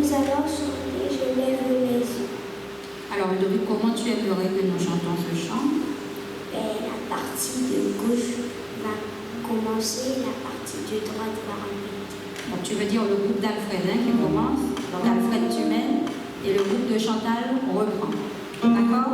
Nous allons chanter Je lève les yeux.
Alors, Ludovic, comment tu aimerais que nous chantons ce chant?
La partie de gauche va commencer, la partie de droite va répéter.
Donc, tu veux dire le groupe d'Alfred qui commence, donc Alfred tu mènes, et le groupe de Chantal reprend. D'accord?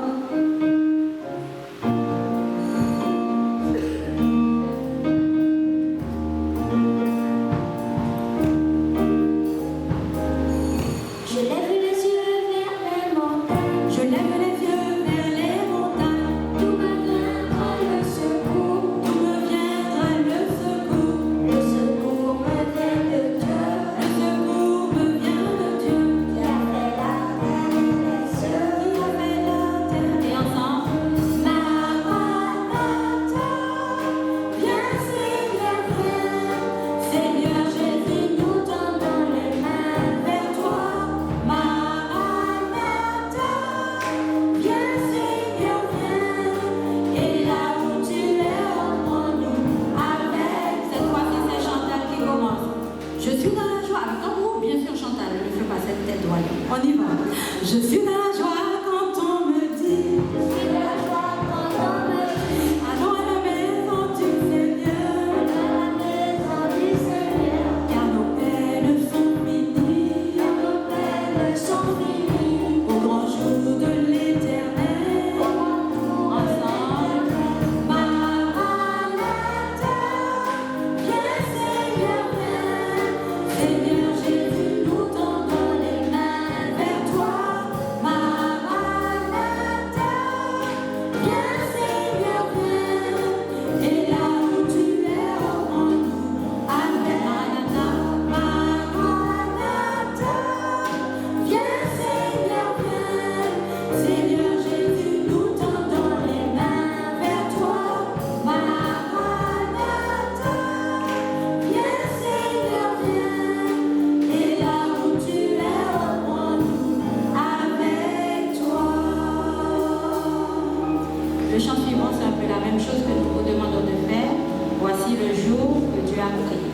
Le chant suivant, c'est un peu la même chose que nous vous demandons de faire. Voici le jour que Dieu a créé.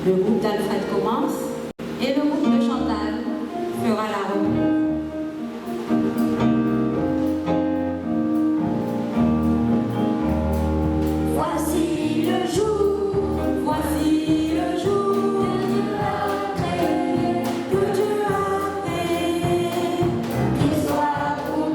Le groupe d'Alfred commence et le groupe de Chantal fera la reprise.
Voici le jour, voici le jour que Dieu a créé, qu'il soit pour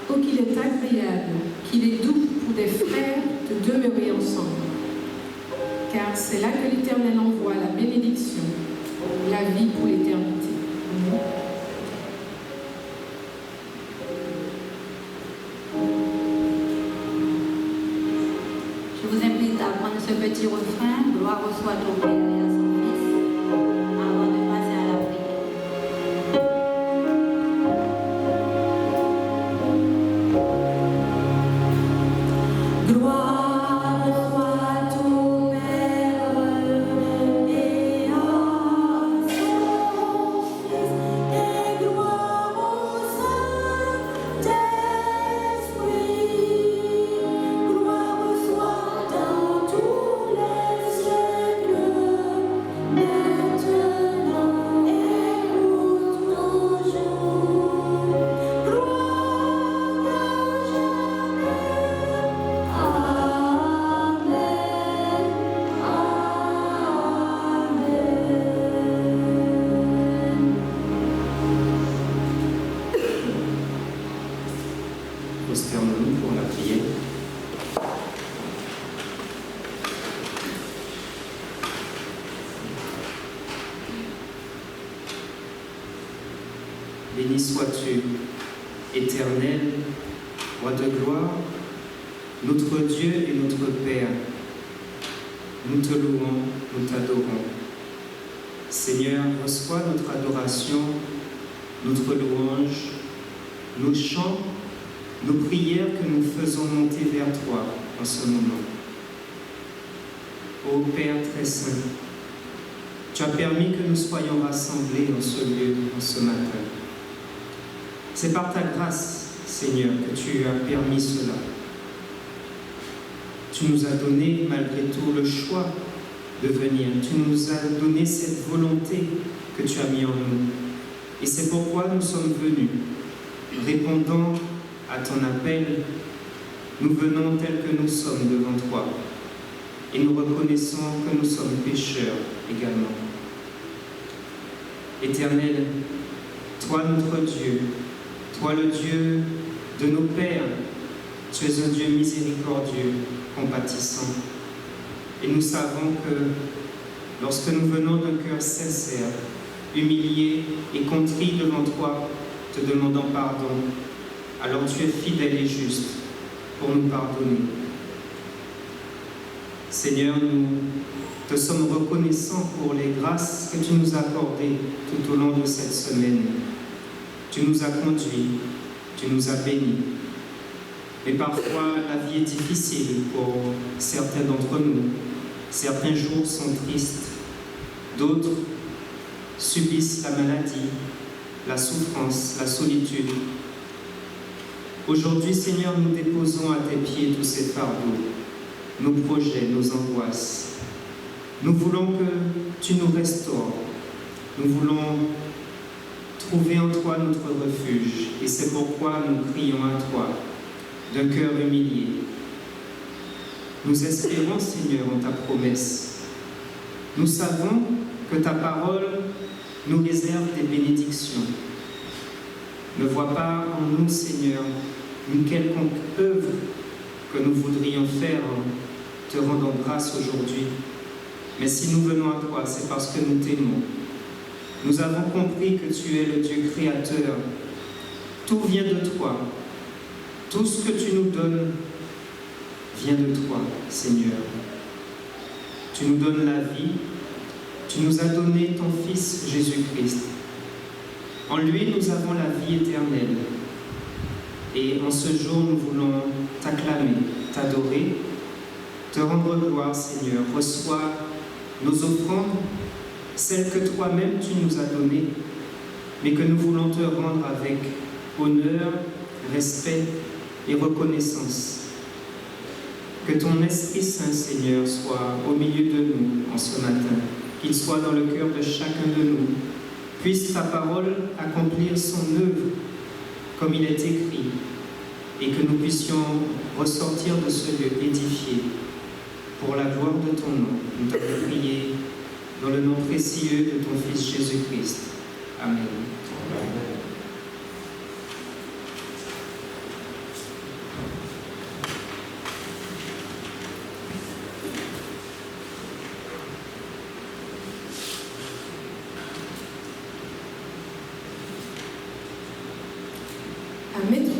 Oh, qu'il est agréable, qu'il est doux pour des frères de demeurer ensemble. Car c'est là que l'Éternel envoie la bénédiction, la vie pour l'éternité. Amen.
Je vous invite à prendre ce petit refrain, gloire soit au Père et à son Fils, avant de passer à la prière. Gloire soit au Père et à son Fils, et gloire au Saint-Esprit. Gloire soit dans tous les siècles, maintenant et pour toujours. Gloire à jamais. Amen.
Prosternons-nous pour la prière. Béni sois-tu, Éternel, Roi de gloire, notre Dieu et notre Père. Nous te louons, nous t'adorons. Seigneur, reçois notre adoration, notre louange, nos chants, nos prières que nous faisons monter vers toi en ce moment. Ô Père très saint, tu as permis que nous soyons rassemblés en ce lieu, en ce matin. C'est par ta grâce, Seigneur, que tu as permis cela. Tu nous as donné malgré tout le choix de venir. Tu nous as donné cette volonté que tu as mis en nous. Et c'est pourquoi nous sommes venus, répondant à ton appel. Nous venons tels que nous sommes devant toi. Et nous reconnaissons que nous sommes pécheurs également. Éternel, toi notre Dieu, toi le Dieu de nos pères, tu es un Dieu miséricordieux, compatissant. Et nous savons que lorsque nous venons d'un cœur sincère, humilié et contrit devant toi, te demandant pardon, alors tu es fidèle et juste pour nous pardonner. Seigneur, nous te sommes reconnaissants pour les grâces que tu nous as accordées tout au long de cette semaine. Tu nous as conduits, tu nous as bénis. Mais parfois, la vie est difficile pour certains d'entre nous. Certains jours sont tristes, d'autres subissent la maladie, la souffrance, la solitude. Aujourd'hui, Seigneur, nous déposons à tes pieds tous ces fardeaux, nos projets, nos angoisses. Nous voulons que tu nous restaures. Nous voulons trouver en toi notre refuge. Et c'est pourquoi nous crions à toi, d'un cœur humilié. Nous espérons, Seigneur, en ta promesse. Nous savons que ta parole nous réserve des bénédictions. Ne vois pas en nous, Seigneur, une quelconque œuvre que nous voudrions faire en te rendant grâce aujourd'hui. Mais si nous venons à toi, c'est parce que nous t'aimons. Nous avons compris que tu es le Dieu créateur. Tout vient de toi. Tout ce que tu nous donnes vient de toi, Seigneur. Tu nous donnes la vie. Tu nous as donné ton Fils Jésus-Christ. En lui, nous avons la vie éternelle. Et en ce jour, nous voulons t'acclamer, t'adorer, te rendre gloire, Seigneur. Reçois nos offrandes, celles que toi-même tu nous as données, mais que nous voulons te rendre avec honneur, respect et reconnaissance. Que ton Esprit Saint, Seigneur, soit au milieu de nous en ce matin, qu'il soit dans le cœur de chacun de nous. Puisse ta parole accomplir son œuvre comme il est écrit, et que nous puissions ressortir de ce lieu édifié pour la gloire de ton nom. Nous t'avons prié dans le nom précieux de ton Fils Jésus-Christ. Amen.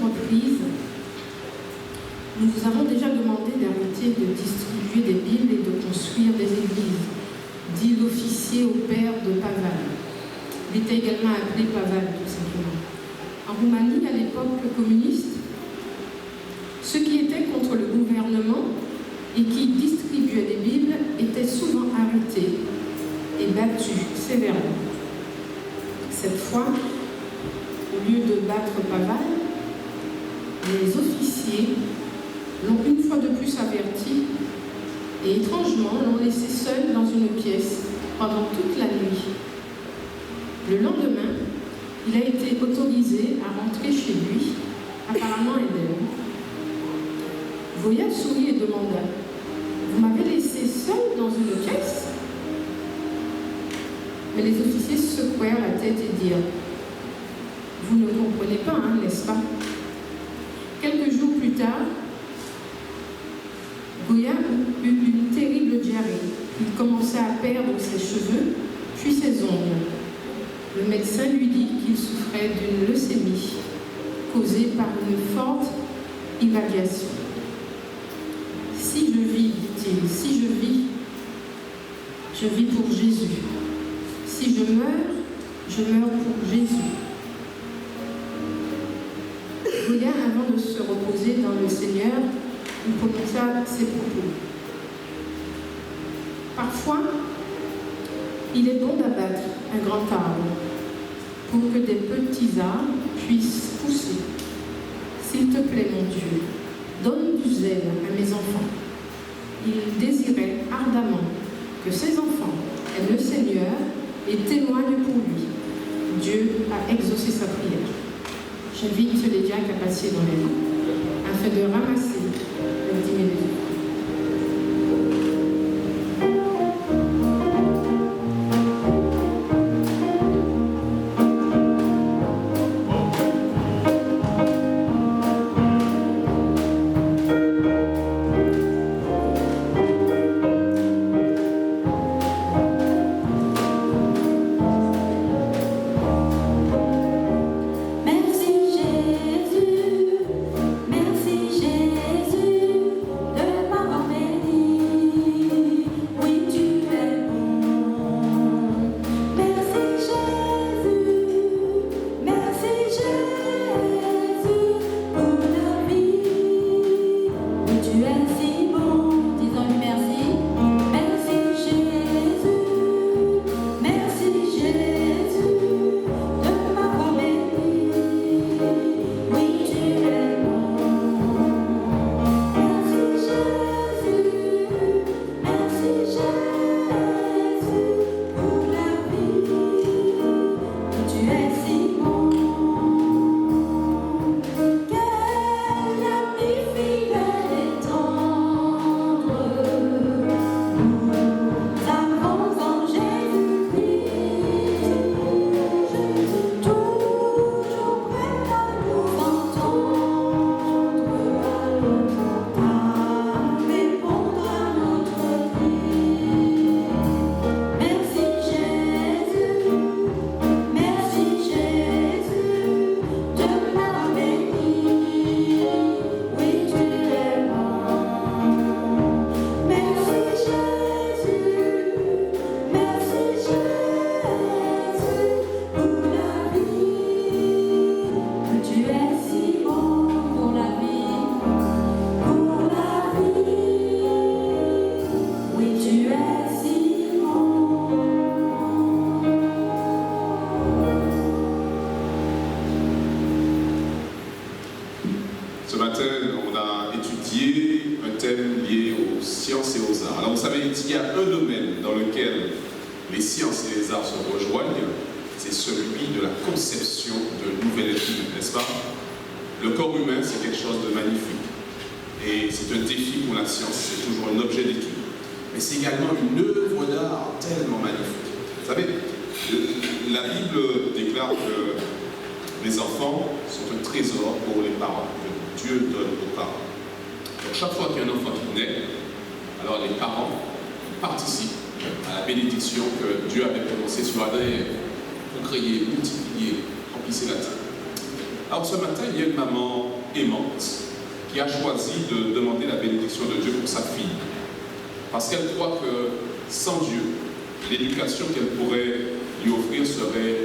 reprises, nous vous avons déjà demandé d'arrêter de distribuer des Bibles et de construire des églises, dit l'officier au père de Paval. Il était également appelé Paval, tout simplement. En Roumanie, à l'époque communiste, ceux qui étaient contre le gouvernement et qui distribuaient des Bibles étaient souvent arrêtés et battus sévèrement. Cette fois, au lieu de battre Paval, les officiers l'ont une fois de plus averti et étrangement l'ont laissé seul dans une pièce pendant toute la nuit. Le lendemain, il a été autorisé à rentrer chez lui, apparemment indemne. Goya sourit et demanda « Vous m'avez laissé seul dans une pièce ?» Mais les officiers secouèrent la tête et dirent « Vous ne comprenez pas, hein, n'est-ce pas ?» Quelques jours plus tard, Goya eut une terrible diarrhée. Il commença à perdre ses cheveux, puis ses ongles. Le médecin lui dit qu'il souffrait d'une leucémie causée par une forte irradiation. « Si je vis, dit-il, si je vis pour Jésus. Si je meurs pour Jésus. » Goya, avant de se reposer dans le Seigneur, il prononça ces propos. Parfois, il est bon d'abattre un grand arbre pour que des petits arbres puissent pousser. S'il te plaît, mon Dieu, donne du zèle à mes enfants. Il désirait ardemment que ses enfants aiment le Seigneur et témoignent pour lui. Dieu a exaucé sa prière. J'invite les diacres à passer dans les rangs afin de ramasser les 10 minutes.
Ce matin, on a étudié un thème lié aux sciences et aux arts. Alors vous savez, il y a un domaine dans lequel les sciences et les arts se rejoignent, c'est celui de la conception de nouvelles êtres, n'est-ce pas? Le corps humain, c'est quelque chose de magnifique. Et c'est un défi pour la science, c'est toujours un objet d'étude. Mais c'est également une œuvre d'art tellement magnifique. Vous savez, la Bible déclare que les enfants sont un trésor pour les parents, que Dieu donne aux parents. Donc chaque fois qu'il y a un enfant qui naît, alors les parents participent à la bénédiction que Dieu avait prononcée sur Adam et Ève. Pour créer, multiplier, remplissez la terre. Alors ce matin, il y a une maman aimante qui a choisi de demander la bénédiction de Dieu pour sa fille. Parce qu'elle croit que sans Dieu, l'éducation qu'elle pourrait lui offrir serait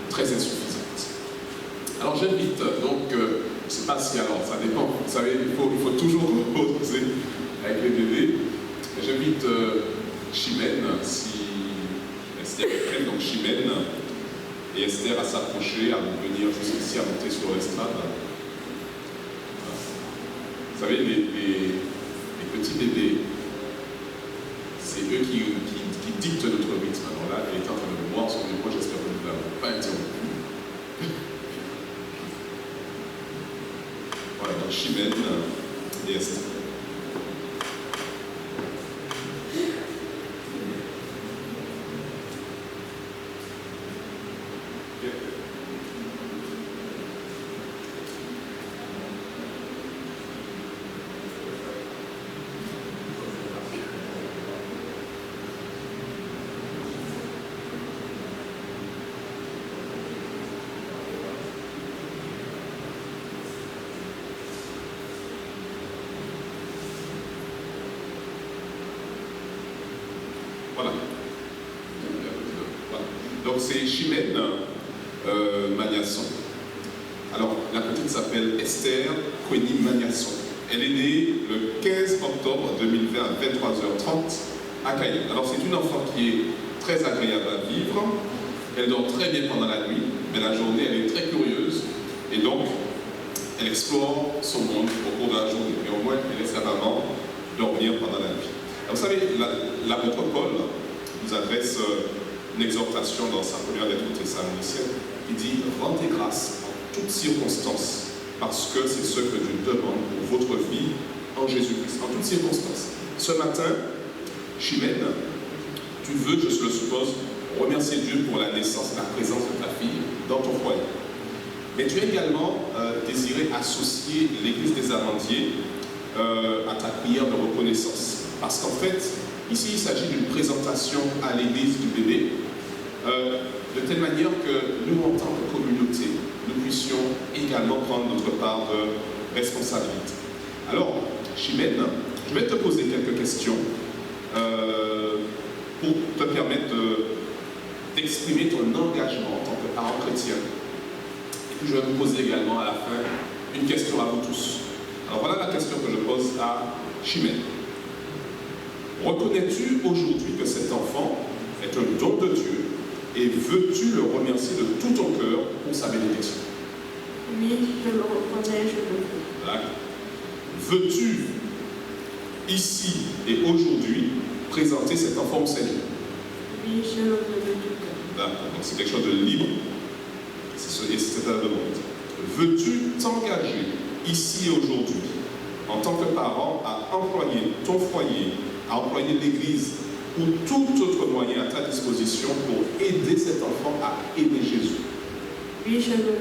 très insuffisante. Alors j'invite, donc, je ne sais pas si alors, ça dépend, vous savez, il faut toujours reposer avec les bébés. J'invite Chimène, si Esther est prête, donc Chimène et Esther à s'approcher, à venir jusqu'ici, à monter sur l'estrade. Vous savez, les petits bébés, c'est eux qui dictent notre rythme. Alors là, elle est en train de me voir sur les points, j'espère que vous ne l'avez pas interrompu. Voilà, donc Chimène et Esther. Voilà. Donc c'est Chimène Magnasson. Alors la petite s'appelle Esther Kweni Magnasson. Elle est née le 15 octobre 2020 à 23h30 à Cayenne. Alors c'est une enfant qui est très agréable à vivre. Elle dort très bien pendant la nuit, mais la journée elle est très curieuse et donc elle explore son monde au cours de la journée. Mais au moins elle laisse sa maman dormir pendant la nuit. Vous savez, l'apôtre Paul nous adresse une exhortation dans sa première lettre aux Thessaloniciens. Il dit « Rendez grâce en toutes circonstances, parce que c'est ce que Dieu demande pour votre vie en Jésus-Christ. » En toutes circonstances. Ce matin, Chimène, tu veux, je le suppose, remercier Dieu pour la naissance, la présence de ta fille dans ton foyer. Mais tu as également désiré associer l'Église des Amandiers à ta prière de reconnaissance. Parce qu'en fait, ici, il s'agit d'une présentation à l'église du bébé, de telle manière que nous, en tant que communauté, nous puissions également prendre notre part de responsabilité. Alors, Chimène, je vais te poser quelques questions pour te permettre d'exprimer ton engagement en tant que parent chrétien. Et puis, je vais vous poser également à la fin une question à vous tous. Alors, voilà la question que je pose à Chimène. Reconnais-tu aujourd'hui que cet enfant est un don de Dieu et veux-tu le remercier de tout ton cœur pour sa bénédiction?
Oui, je le reconnais, je le veux.
D'accord. Veux-tu, ici et aujourd'hui, présenter cet enfant au Seigneur?
Oui, je le veux de tout cœur.
D'accord. Donc c'est quelque chose de libre. C'est ta demande. Veux-tu t'engager ici et aujourd'hui, en tant que parent, à employer ton foyer, à employer l'Église ou tout autre moyen à ta disposition pour aider cet enfant à aimer Jésus?
Oui, je le veux.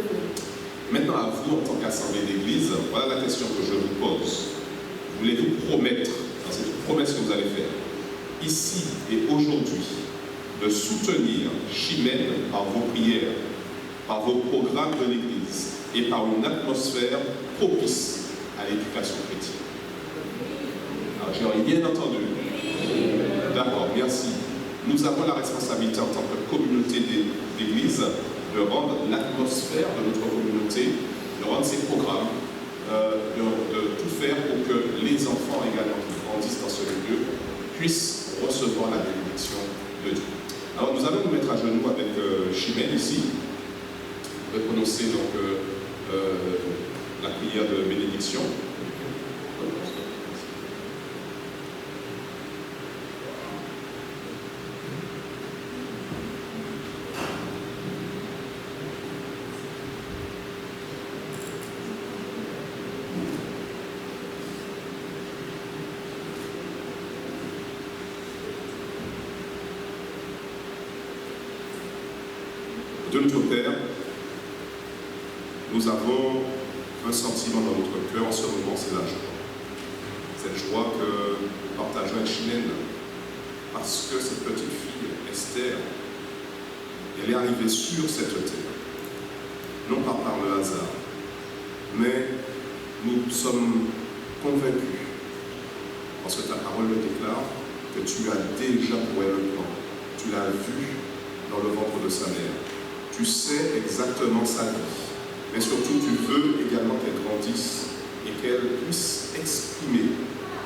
Maintenant, à vous, en tant qu'assemblée d'Église, voilà la question que je vous pose. Voulez-vous promettre, dans cette promesse que vous allez faire, ici et aujourd'hui, de soutenir Chimène par vos prières, par vos programmes de l'Église et par une atmosphère propice à l'éducation chrétienne? Alors, j'ai bien entendu. D'accord, merci. Nous avons la responsabilité en tant que communauté d'Église de rendre l'atmosphère de notre communauté, de rendre ses programmes, de tout faire pour que les enfants également qui grandissent dans ce lieu puissent recevoir la bénédiction de Dieu. Alors nous allons nous mettre à genoux avec Chimène ici. On va prononcer donc la prière de bénédiction. Dieu notre Père, nous avons un sentiment dans notre cœur en ce moment, c'est la joie. Cette joie que nous partageons avec Chimène, parce que cette petite fille, Esther, elle est arrivée sur cette terre, non pas par le hasard, mais nous sommes convaincus, parce que ta parole le déclare, que tu as déjà pour elle le plan. Tu l'as vu dans le ventre de sa mère. Tu sais exactement sa vie. Mais surtout, tu veux également qu'elle grandisse et qu'elle puisse exprimer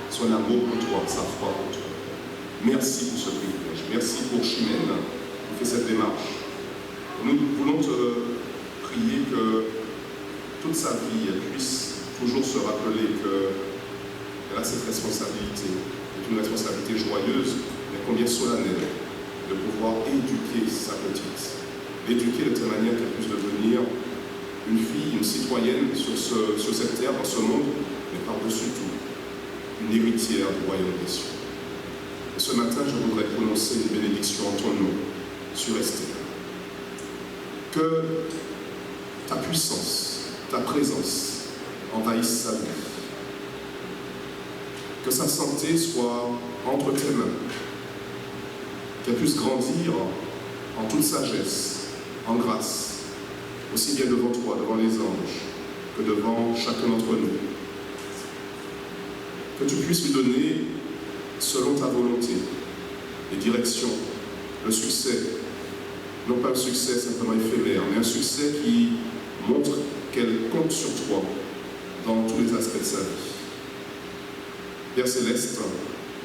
son amour pour toi, sa foi pour toi. Merci pour ce privilège. Merci pour Chimène qui fait cette démarche. Nous voulons te prier que toute sa vie, elle puisse toujours se rappeler qu'elle a cette responsabilité. C'est une responsabilité joyeuse, mais combien solennelle, de pouvoir éduquer sa petite. L'éduquer de telle manière qu'elle puisse devenir une fille, une citoyenne sur cette terre, dans ce monde, mais par-dessus tout, une héritière du royaume des cieux. Et ce matin, je voudrais prononcer une bénédiction en ton nom sur Esther. Que ta puissance, ta présence envahisse sa vie. Que sa santé soit entre tes mains. Qu'elle puisse grandir en toute sagesse, en grâce, aussi bien devant toi, devant les anges, que devant chacun d'entre nous. Que tu puisses lui donner, selon ta volonté, les directions, le succès, non pas un succès simplement éphémère, mais un succès qui montre qu'elle compte sur toi dans tous les aspects de sa vie. Père Céleste,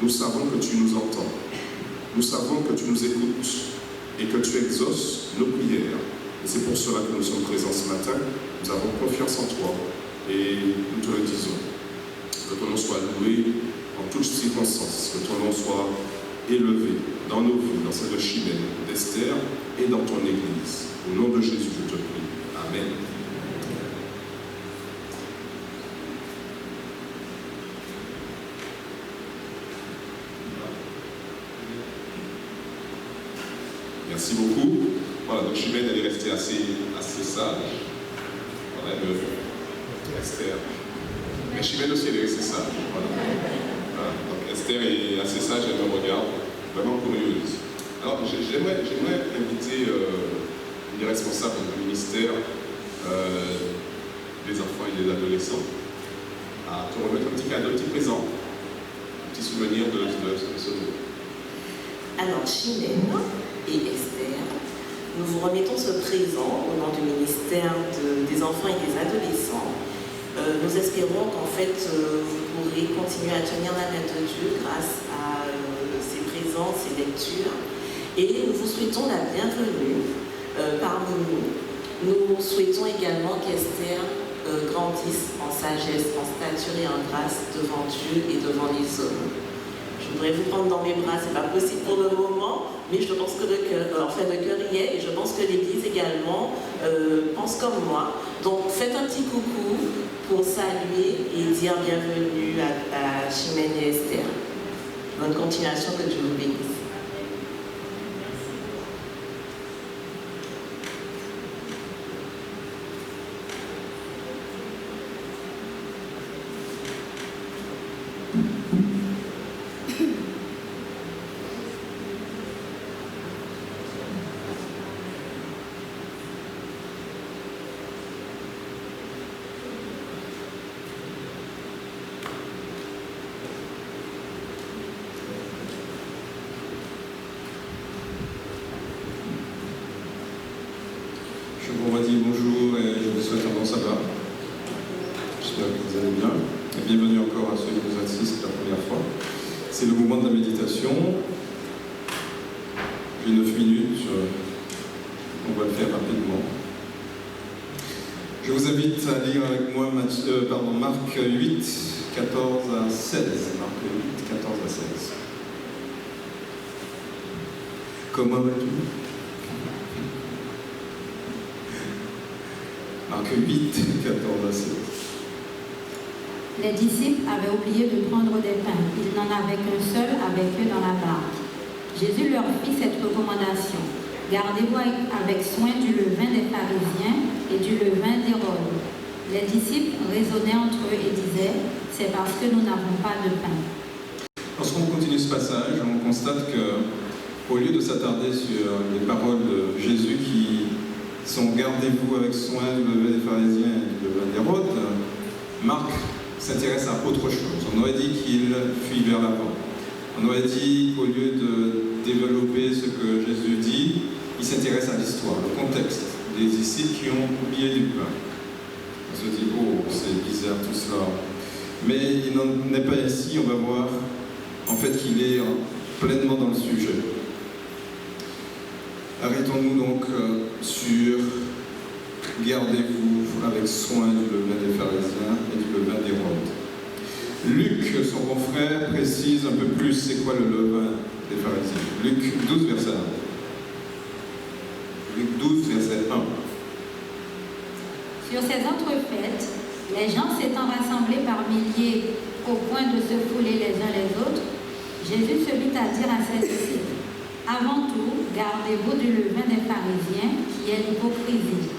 nous savons que tu nous entends, nous savons que tu nous écoutes et que tu exauces nos prières. Et c'est pour cela que nous sommes présents ce matin. Nous avons confiance en toi et nous te le disons. Que ton nom soit loué en toutes circonstances, que ton nom soit élevé dans nos vies, dans celle de Chimène, d'Esther et dans ton Église. Au nom de Jésus, je te prie. Amen. Merci beaucoup. Voilà, donc Chimène, elle est restée assez sage. Voilà, Esther. Mais Chimène aussi, elle est restée sage. Voilà. Voilà. Donc Esther est assez sage, elle me regarde, vraiment curieuse. Alors, j'aimerais inviter les responsables du ministère des enfants et des adolescents à te remettre un petit cadeau, un petit présent, un petit souvenir de ce jour.
Alors, Chimène et Esther, nous vous remettons ce présent au nom du ministère des enfants et des adolescents. Nous espérons qu'en fait, vous pourrez continuer à tenir la main de Dieu grâce à ces présents, ces lectures. Et nous vous souhaitons la bienvenue parmi nous. Nous souhaitons également qu'Esther grandisse en sagesse, en stature et en grâce devant Dieu et devant les hommes. Je voudrais vous prendre dans mes bras, c'est pas possible pour le moment, mais je pense que le cœur y est, et je pense que l'Église également pense comme moi. Donc faites un petit coucou pour saluer et dire bienvenue à Chimène et Esther. Bonne continuation, que Dieu vous bénisse.
Je vous redis bonjour et je vous souhaite un bon sabbat. J'espère que vous allez bien. Et bienvenue encore à ceux qui nous assistent la première fois. C'est le moment de la méditation. J'ai 9 minutes. On va le faire rapidement. Je vous invite à lire avec moi Marc 8, 14 à 16. Marc 8, 14 à 16. Comment vas-tu ? Marc 8, 14 à 16.
Les disciples avaient oublié de prendre des pains. Ils n'en avaient qu'un seul avec eux dans la barque. Jésus leur fit cette recommandation. Gardez-vous avec soin du levain des pharisiens et du levain d'Hérode. Les disciples raisonnaient entre eux et disaient, c'est parce que nous n'avons pas de pain.
Lorsqu'on continue ce passage, on constate que, au lieu de s'attarder sur les paroles de Jésus qui sont gardez-vous avec soin du levain des pharisiens et du levain d'Hérode, Marc s'intéresse à autre chose. On aurait dit qu'il fuit vers l'avant. On aurait dit qu'au lieu de développer ce que Jésus dit, il s'intéresse à l'histoire, le contexte des disciples qui ont oublié du pain. On se dit, oh, c'est bizarre tout cela. Mais il n'en est pas ainsi, on va voir en fait qu'il est pleinement dans le sujet. Arrêtons-nous donc sur « Gardez-vous avec soin du levain des pharisiens et du levain d'Hérode ». Luc, son confrère, précise un peu plus c'est quoi le levain des pharisiens. Luc 12, verset 1. Luc 12, verset 1.
Sur ces entrefaites, les gens s'étant rassemblés par milliers au point de se fouler les uns les autres, Jésus se mit à dire à ses disciples, « Avant tout, gardez-vous du levain des pharisiens, qui est l'hypocrisie. »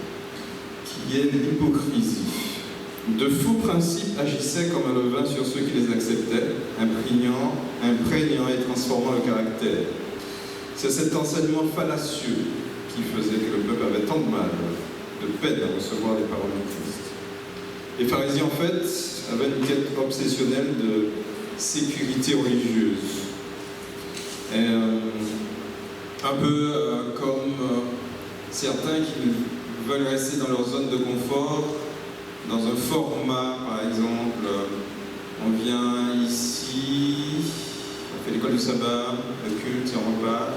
Qui est l'hypocrisie. De faux principes agissaient comme un levain sur ceux qui les acceptaient, imprégnant et transformant le caractère. C'est cet enseignement fallacieux qui faisait que le peuple avait tant de mal, de peine à recevoir les paroles du Christ. Les pharisiens, en fait, avaient une quête obsessionnelle de sécurité religieuse. Et, un peu comme certains qui veulent rester dans leur zone de confort, dans un format, par exemple, on vient ici, on fait l'école du sabbat, le culte et on repart,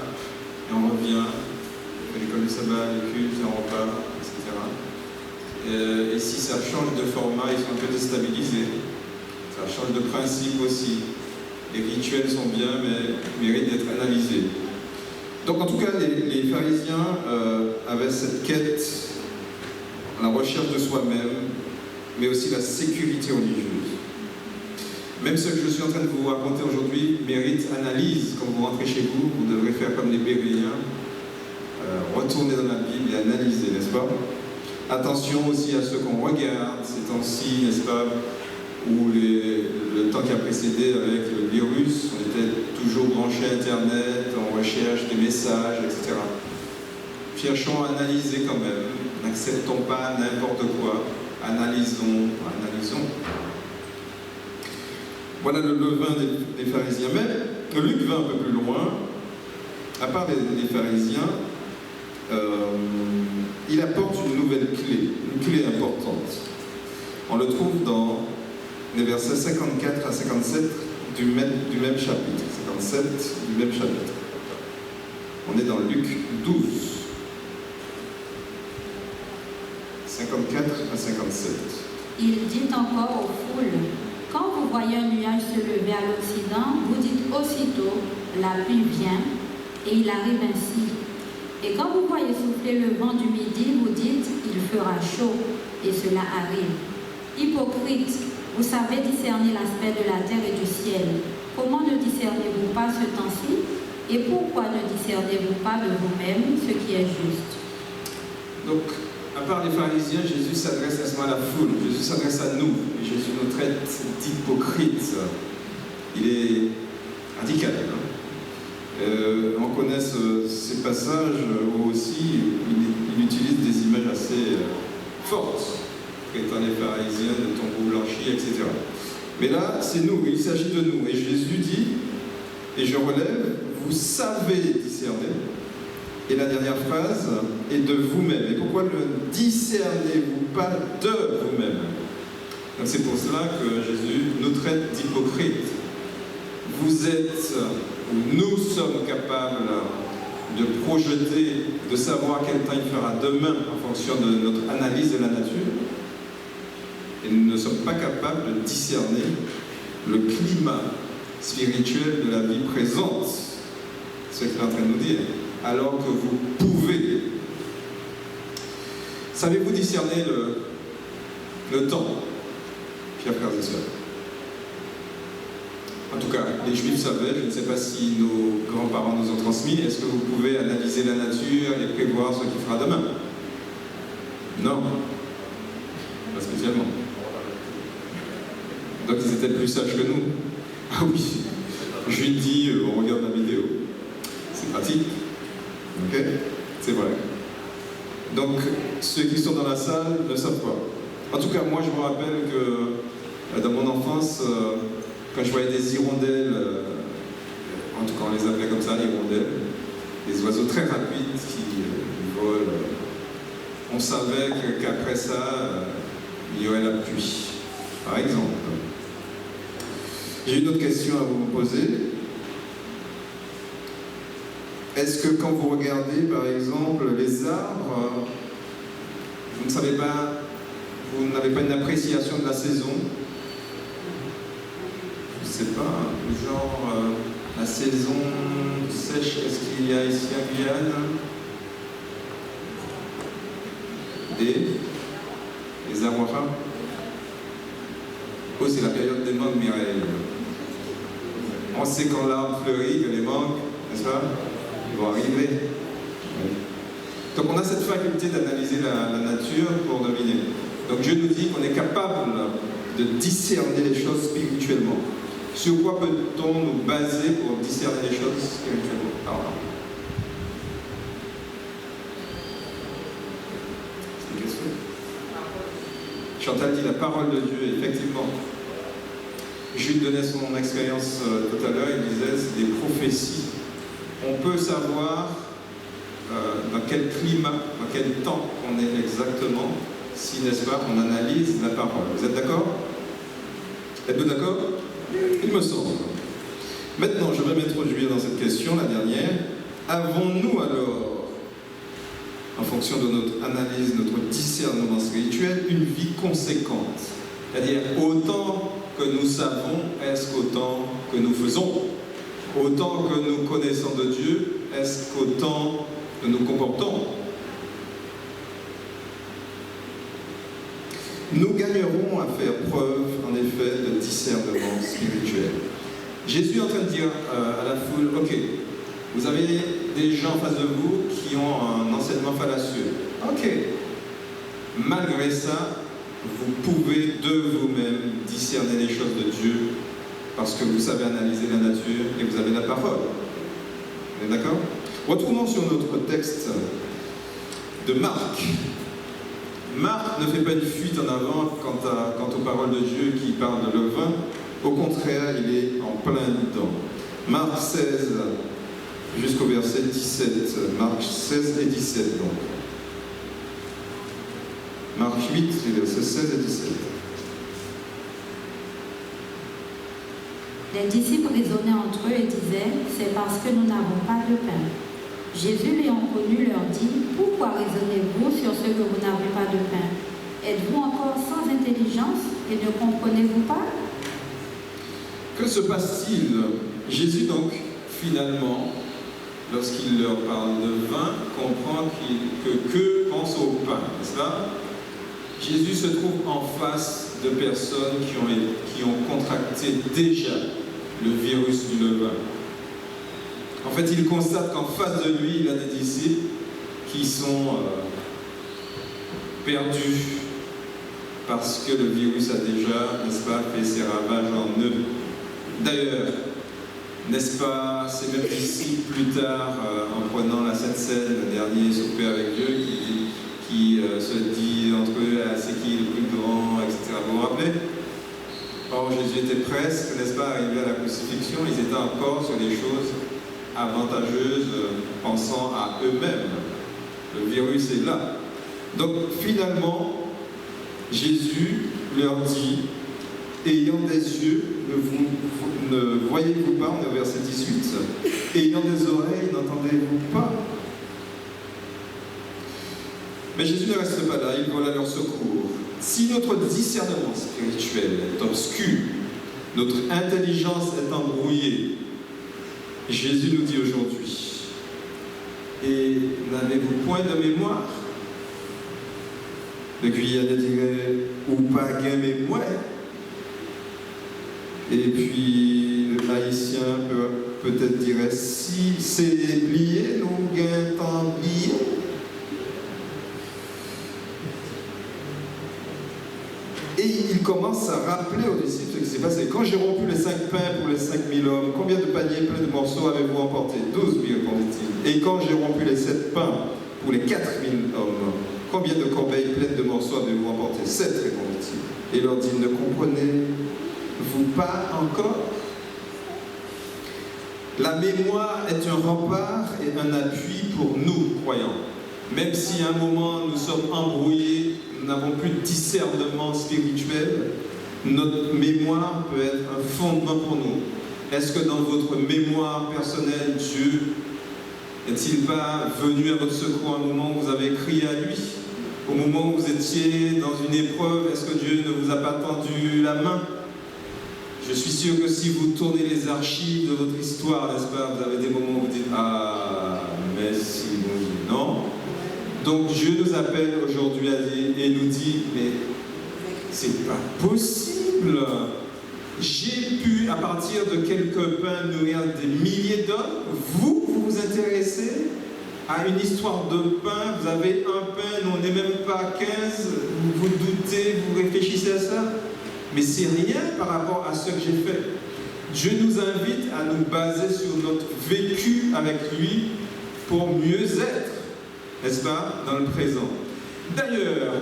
et on revient, on fait l'école du sabbat, le culte et on repart, etc. Et si ça change de format, ils sont un peu déstabilisés. Ça change de principe aussi. Les rituels sont bien, mais méritent d'être analysés. Donc en tout cas, les pharisiens avaient cette quête, la recherche de soi-même, mais aussi la sécurité religieuse. Même ce que je suis en train de vous raconter aujourd'hui mérite analyse. Quand vous rentrez chez vous, vous devrez faire comme les Béréens, retourner dans la Bible et analyser, n'est-ce pas? Attention aussi à ce qu'on regarde ces temps-ci, n'est-ce pas, où le temps qui a précédé avec le virus, on était toujours branché à Internet, on recherche des messages, etc. Cherchons à analyser quand même, n'acceptons pas n'importe quoi, analysons. Voilà le levain des pharisiens. Mais Luc va un peu plus loin. À part les pharisiens, il apporte une nouvelle clé, une clé importante. On le trouve dans les versets 54 à 57 du même chapitre. 57 du même chapitre. On est dans Luc 12. 54 à 57.
Il dit encore aux foules, « Quand vous voyez un nuage se lever à l'Occident, vous dites aussitôt, la pluie vient, et il arrive ainsi. Et quand vous voyez souffler le vent du midi, vous dites, il fera chaud, et cela arrive. Hypocrite, vous savez discerner l'aspect de la terre et du ciel. Comment ne discernez-vous pas ce temps-ci? Et pourquoi ne discernez-vous pas de vous-même ce qui est juste? »
Donc, à part les pharisiens, Jésus s'adresse à ce moment à la foule. Jésus s'adresse à nous. Et Jésus nous traite d'hypocrites. Il est radical. On connaît ces passages où aussi il utilise des images assez fortes, traitant les pharisiens de tombeaux blanchis, etc. Mais là, c'est nous, il s'agit de nous. Et Jésus dit, et je relève, vous savez discerner. Et la dernière phrase est de vous-même. Et pourquoi ne discernez-vous pas de vous-même? Donc c'est pour cela que Jésus nous traite d'hypocrites. Vous êtes, ou nous sommes capables de projeter, de savoir quel temps il fera demain en fonction de notre analyse de la nature. Et nous ne sommes pas capables de discerner le climat spirituel de la vie présente. C'est ce qu'il est en train de nous dire. Alors que vous pouvez. Savez-vous discerner le temps, chers frères et sœurs? En tout cas, les Juifs savaient, je ne sais pas si nos grands-parents nous ont transmis, est-ce que vous pouvez analyser la nature et prévoir ce qu'il fera demain? Non, pas spécialement. Donc ils étaient plus sages que nous. Ah oui, je lui dis, on regarde la vidéo. C'est pratique. Ok? C'est vrai. Donc, ceux qui sont dans la salle ne savent pas. En tout cas, moi, je me rappelle que Dans mon enfance, quand je voyais des hirondelles, en tout cas on les appelait comme ça, hirondelles, des oiseaux très rapides qui volent, on savait qu'après ça, il y aurait la pluie, par exemple. J'ai une autre question à vous poser. Est-ce que quand vous regardez, par exemple, les arbres, vous ne savez pas, vous n'avez pas une appréciation de la saison? Je ne sais pas, genre la saison sèche, qu'est-ce qu'il y a ici à Guyane? Les awaras. Oh, c'est la période des mangues, Mireille. On sait quand l'arbre fleurit, que les mangues, n'est-ce pas, ils vont arriver. Donc on a cette faculté d'analyser la nature pour deviner. Donc Dieu nous dit qu'on est capable de discerner les choses spirituellement. Sur quoi peut-on nous baser pour discerner les choses spirituellement? Alors, c'est une question. Chantal dit la parole de Dieu, effectivement. Jules donnait son expérience tout à l'heure, il disait c'est des prophéties. On peut savoir dans quel climat, dans quel temps on est exactement, si, n'est-ce pas, on analyse la parole. Vous êtes d'accord? Êtes-vous d'accord? Il me semble. Maintenant, je vais m'introduire dans cette question, la dernière. Avons-nous alors, en fonction de notre analyse, notre discernement spirituel, une vie conséquente? C'est-à-dire, autant que nous savons, est-ce qu'autant que nous faisons? Autant que nous connaissons de Dieu, est-ce qu'autant que nous comportons? Nous gagnerons à faire preuve, en effet, de discernement spirituel. Jésus est en train de dire à la foule, ok, vous avez des gens en face de vous qui ont un enseignement fallacieux. Ok, malgré ça, vous pouvez de vous-même discerner les choses de Dieu parce que vous savez analyser la nature et vous avez la parole. Vous êtes d'accord? Retournons sur notre texte de Marc. Marc ne fait pas une fuite en avant quant aux paroles de Dieu qui parlent de levain. Au contraire, il est en plein dedans. Marc 16 jusqu'au verset 17. Marc 16 et 17 donc. Marc 8, les versets 16 et 17.
Les disciples raisonnaient entre eux et disaient, c'est parce que nous n'avons pas de pain. Jésus, l'ayant connu, leur dit, pourquoi raisonnez-vous sur ce que vous n'avez pas de pain? Êtes-vous encore sans intelligence et ne comprenez-vous pas?
Que se passe-t-il? Jésus, donc, finalement, lorsqu'il leur parle de vin, comprend que pense au pain, n'est-ce pas? Jésus se trouve en face de personnes qui ont contracté déjà le virus du levain. En fait, il constate qu'en face de lui, il a des disciples qui sont perdus parce que le virus a déjà, n'est-ce pas, fait ses ravages en eux. D'ailleurs, n'est-ce pas, ces mêmes disciples plus tard, en prenant la Sainte Seine, le dernier souper avec Dieu, qui se dit entre eux, c'est qui le plus grand, etc. Vous vous rappelez? Or, Jésus était presque, n'est-ce pas, arrivé à la crucifixion, ils étaient encore sur des choses avantageuses, pensant à eux-mêmes. Le virus est là. Donc, finalement, Jésus leur dit, ayant des yeux, ne voyez-vous pas, on est au verset 18, ayant des oreilles, n'entendez-vous pas? Mais Jésus ne reste pas là, il vole à leur secours. Si notre discernement spirituel est obscur, notre intelligence est embrouillée, Jésus nous dit aujourd'hui, et n'avez-vous point de mémoire? Le Guyanais dirait, ou pas gain mémoire. Et puis le haïtien peut-être dirait, si c'est plié, nous gain tant plié. Et il commence à rappeler aux disciples ce qui s'est passé. Quand j'ai rompu les 5 pains pour les 5000 hommes, combien de paniers pleins de morceaux avez-vous emporté? 12 000, répondit-il. Et quand j'ai rompu les 7 pains pour les 4000 hommes, combien de corbeilles pleines de morceaux avez-vous emporté? 7, répondit-il. Et il leur dit, ne comprenez vous pas encore? La mémoire est un rempart et un appui pour nous, croyants. Même si à un moment nous sommes embrouillés, nous n'avons plus de discernement spirituel, notre mémoire peut être un fondement pour nous. Est-ce que dans votre mémoire personnelle, Dieu n'est-il pas venu à votre secours à un moment où vous avez crié à lui? Au moment où vous étiez dans une épreuve, est-ce que Dieu ne vous a pas tendu la main? Je suis sûr que si vous tournez les archives de votre histoire, n'est-ce pas, vous avez des moments où vous dites « Ah, mais si bon Dieu, non ». Donc Dieu nous appelle aujourd'hui et nous dit « Mais c'est pas possible. J'ai pu, à partir de quelques pains, nourrir des milliers d'hommes. Vous vous intéressez à une histoire de pain. Vous avez un pain, on n'est même pas 15. Vous doutez, vous réfléchissez à ça. Mais c'est rien par rapport à ce que j'ai fait. Dieu nous invite à nous baser sur notre vécu avec lui pour mieux être, n'est-ce pas, dans le présent. D'ailleurs,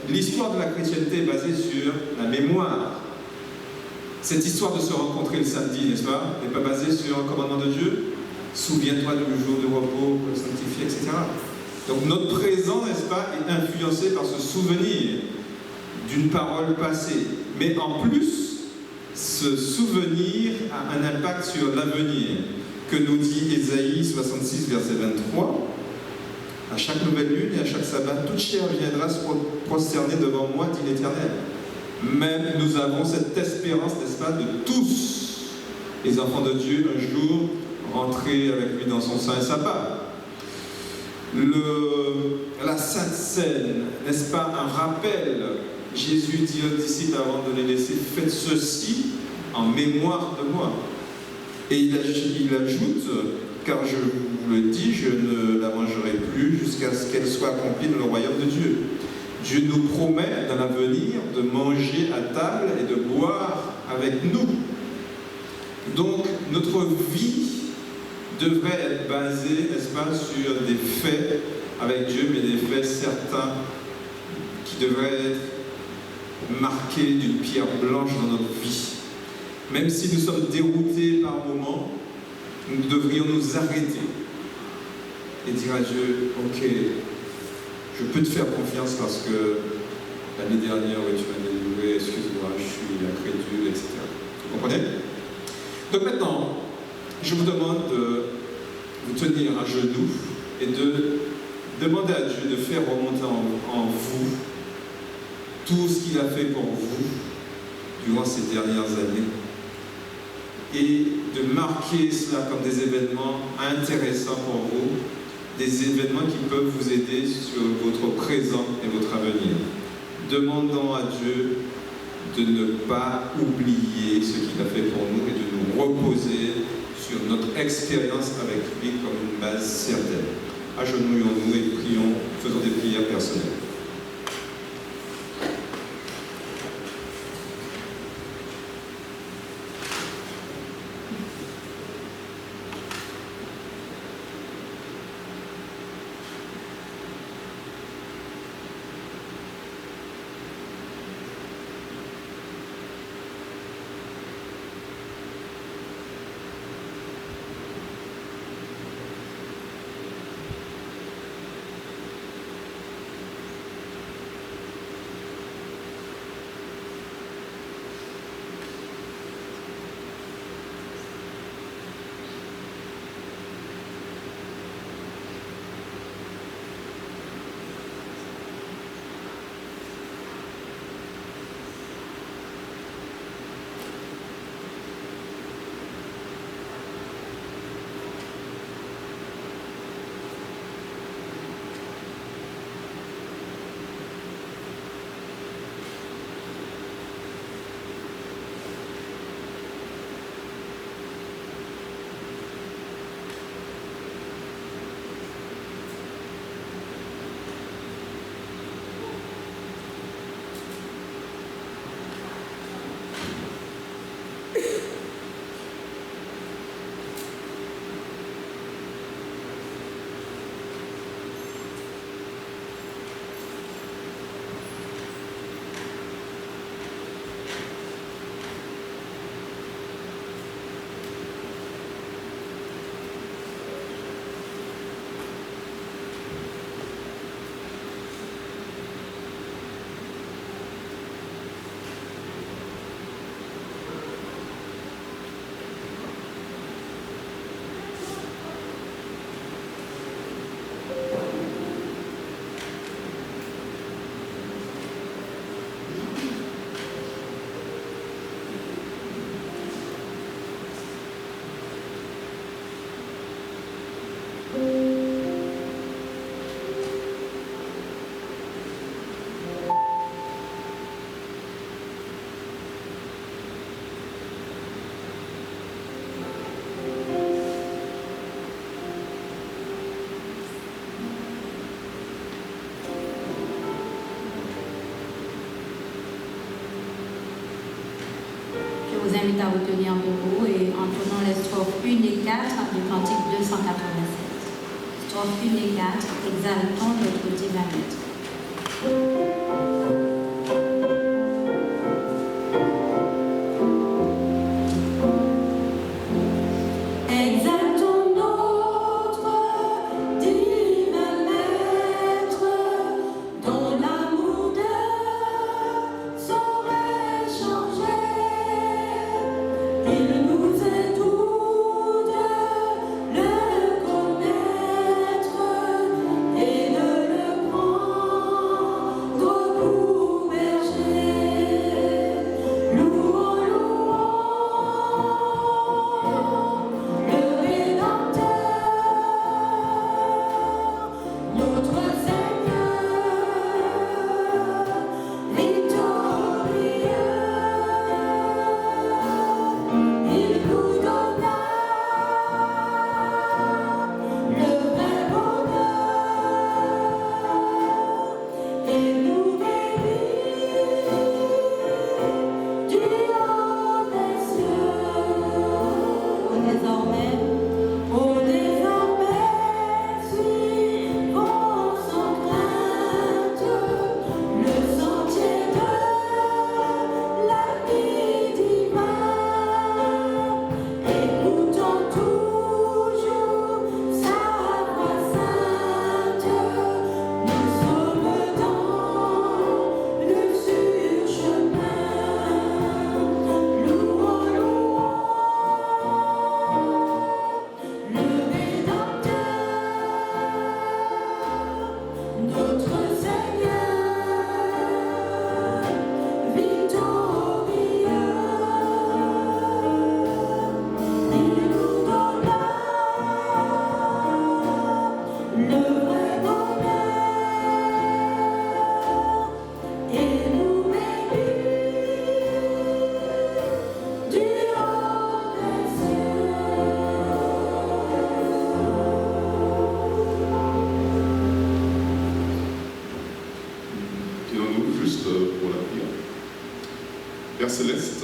l'histoire de la chrétienté est basée sur la mémoire. Cette histoire de se rencontrer le samedi, n'est-ce pas, n'est pas basée sur un commandement de Dieu. Souviens-toi du jour de repos, sanctifié, etc. Donc notre présent, n'est-ce pas, est influencé par ce souvenir d'une parole passée. Mais en plus, ce souvenir a un impact sur l'avenir, que nous dit Ésaïe 66, verset 23. À chaque nouvelle lune et à chaque sabbat, toute chair viendra se prosterner devant moi, dit l'Éternel. Même nous avons cette espérance, n'est-ce pas, de tous les enfants de Dieu, un jour, rentrer avec lui dans son sein et sa part. La Sainte Seine, n'est-ce pas, un rappel. Jésus dit aux disciples avant de les laisser, faites ceci en mémoire de moi. Et il ajoute, car je vous le dis, je ne la mangerai plus jusqu'à ce qu'elle soit accomplie dans le royaume de Dieu. Dieu nous promet dans l'avenir de manger à table et de boire avec nous. Donc notre vie devrait être basée, n'est-ce pas, sur des faits avec Dieu, mais des faits certains qui devraient être marqués d'une pierre blanche dans notre vie. Même si nous sommes déroutés par moments, nous devrions nous arrêter et dire à Dieu, ok, je peux te faire confiance parce que l'année dernière, oui, tu m'as délivré, excuse-moi, je suis incrédule, etc. Vous comprenez? Donc maintenant, je vous demande de vous tenir à genoux et de demander à Dieu de faire remonter en vous tout ce qu'il a fait pour vous durant ces dernières années et de marquer cela comme des événements intéressants pour vous, des événements qui peuvent vous aider sur votre présent et votre avenir. Demandons à Dieu de ne pas oublier ce qu'il a fait pour nous et de nous reposer sur notre expérience avec lui comme une base certaine. Agenouillons-nous et prions, faisons des prières personnelles.
invite à retenir debout et entonnons les strophes 1 et 4 du cantique 287. Strophes 1 et 4, exaltons notre divin maître.
Père Céleste,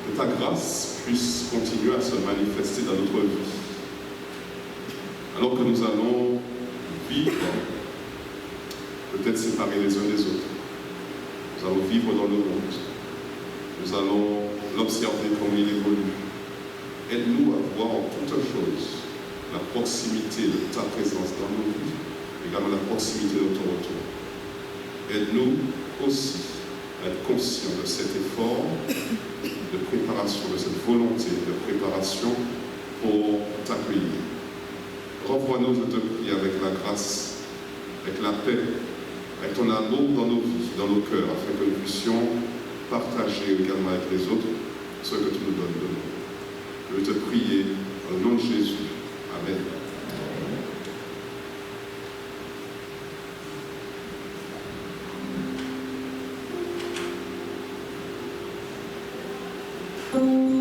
que ta grâce puisse continuer à se manifester dans notre vie. Alors que nous allons vivre, peut-être séparés les uns des autres, nous allons vivre dans le monde, nous allons l'observer comme il évolue. Aide-nous à voir en toutes choses la proximité de ta présence dans nos vies, également la proximité de ton retour. Aide-nous aussi à être conscients de cet effort de préparation, de cette volonté de préparation pour t'accueillir. Renvoie-nous, je te prie, avec la grâce, avec la paix, avec ton amour dans nos vies, dans nos cœurs, afin que nous puissions partager également avec les autres ce que tu nous donnes de nous. Je veux te prier au nom de Jésus. Amen.
Amen.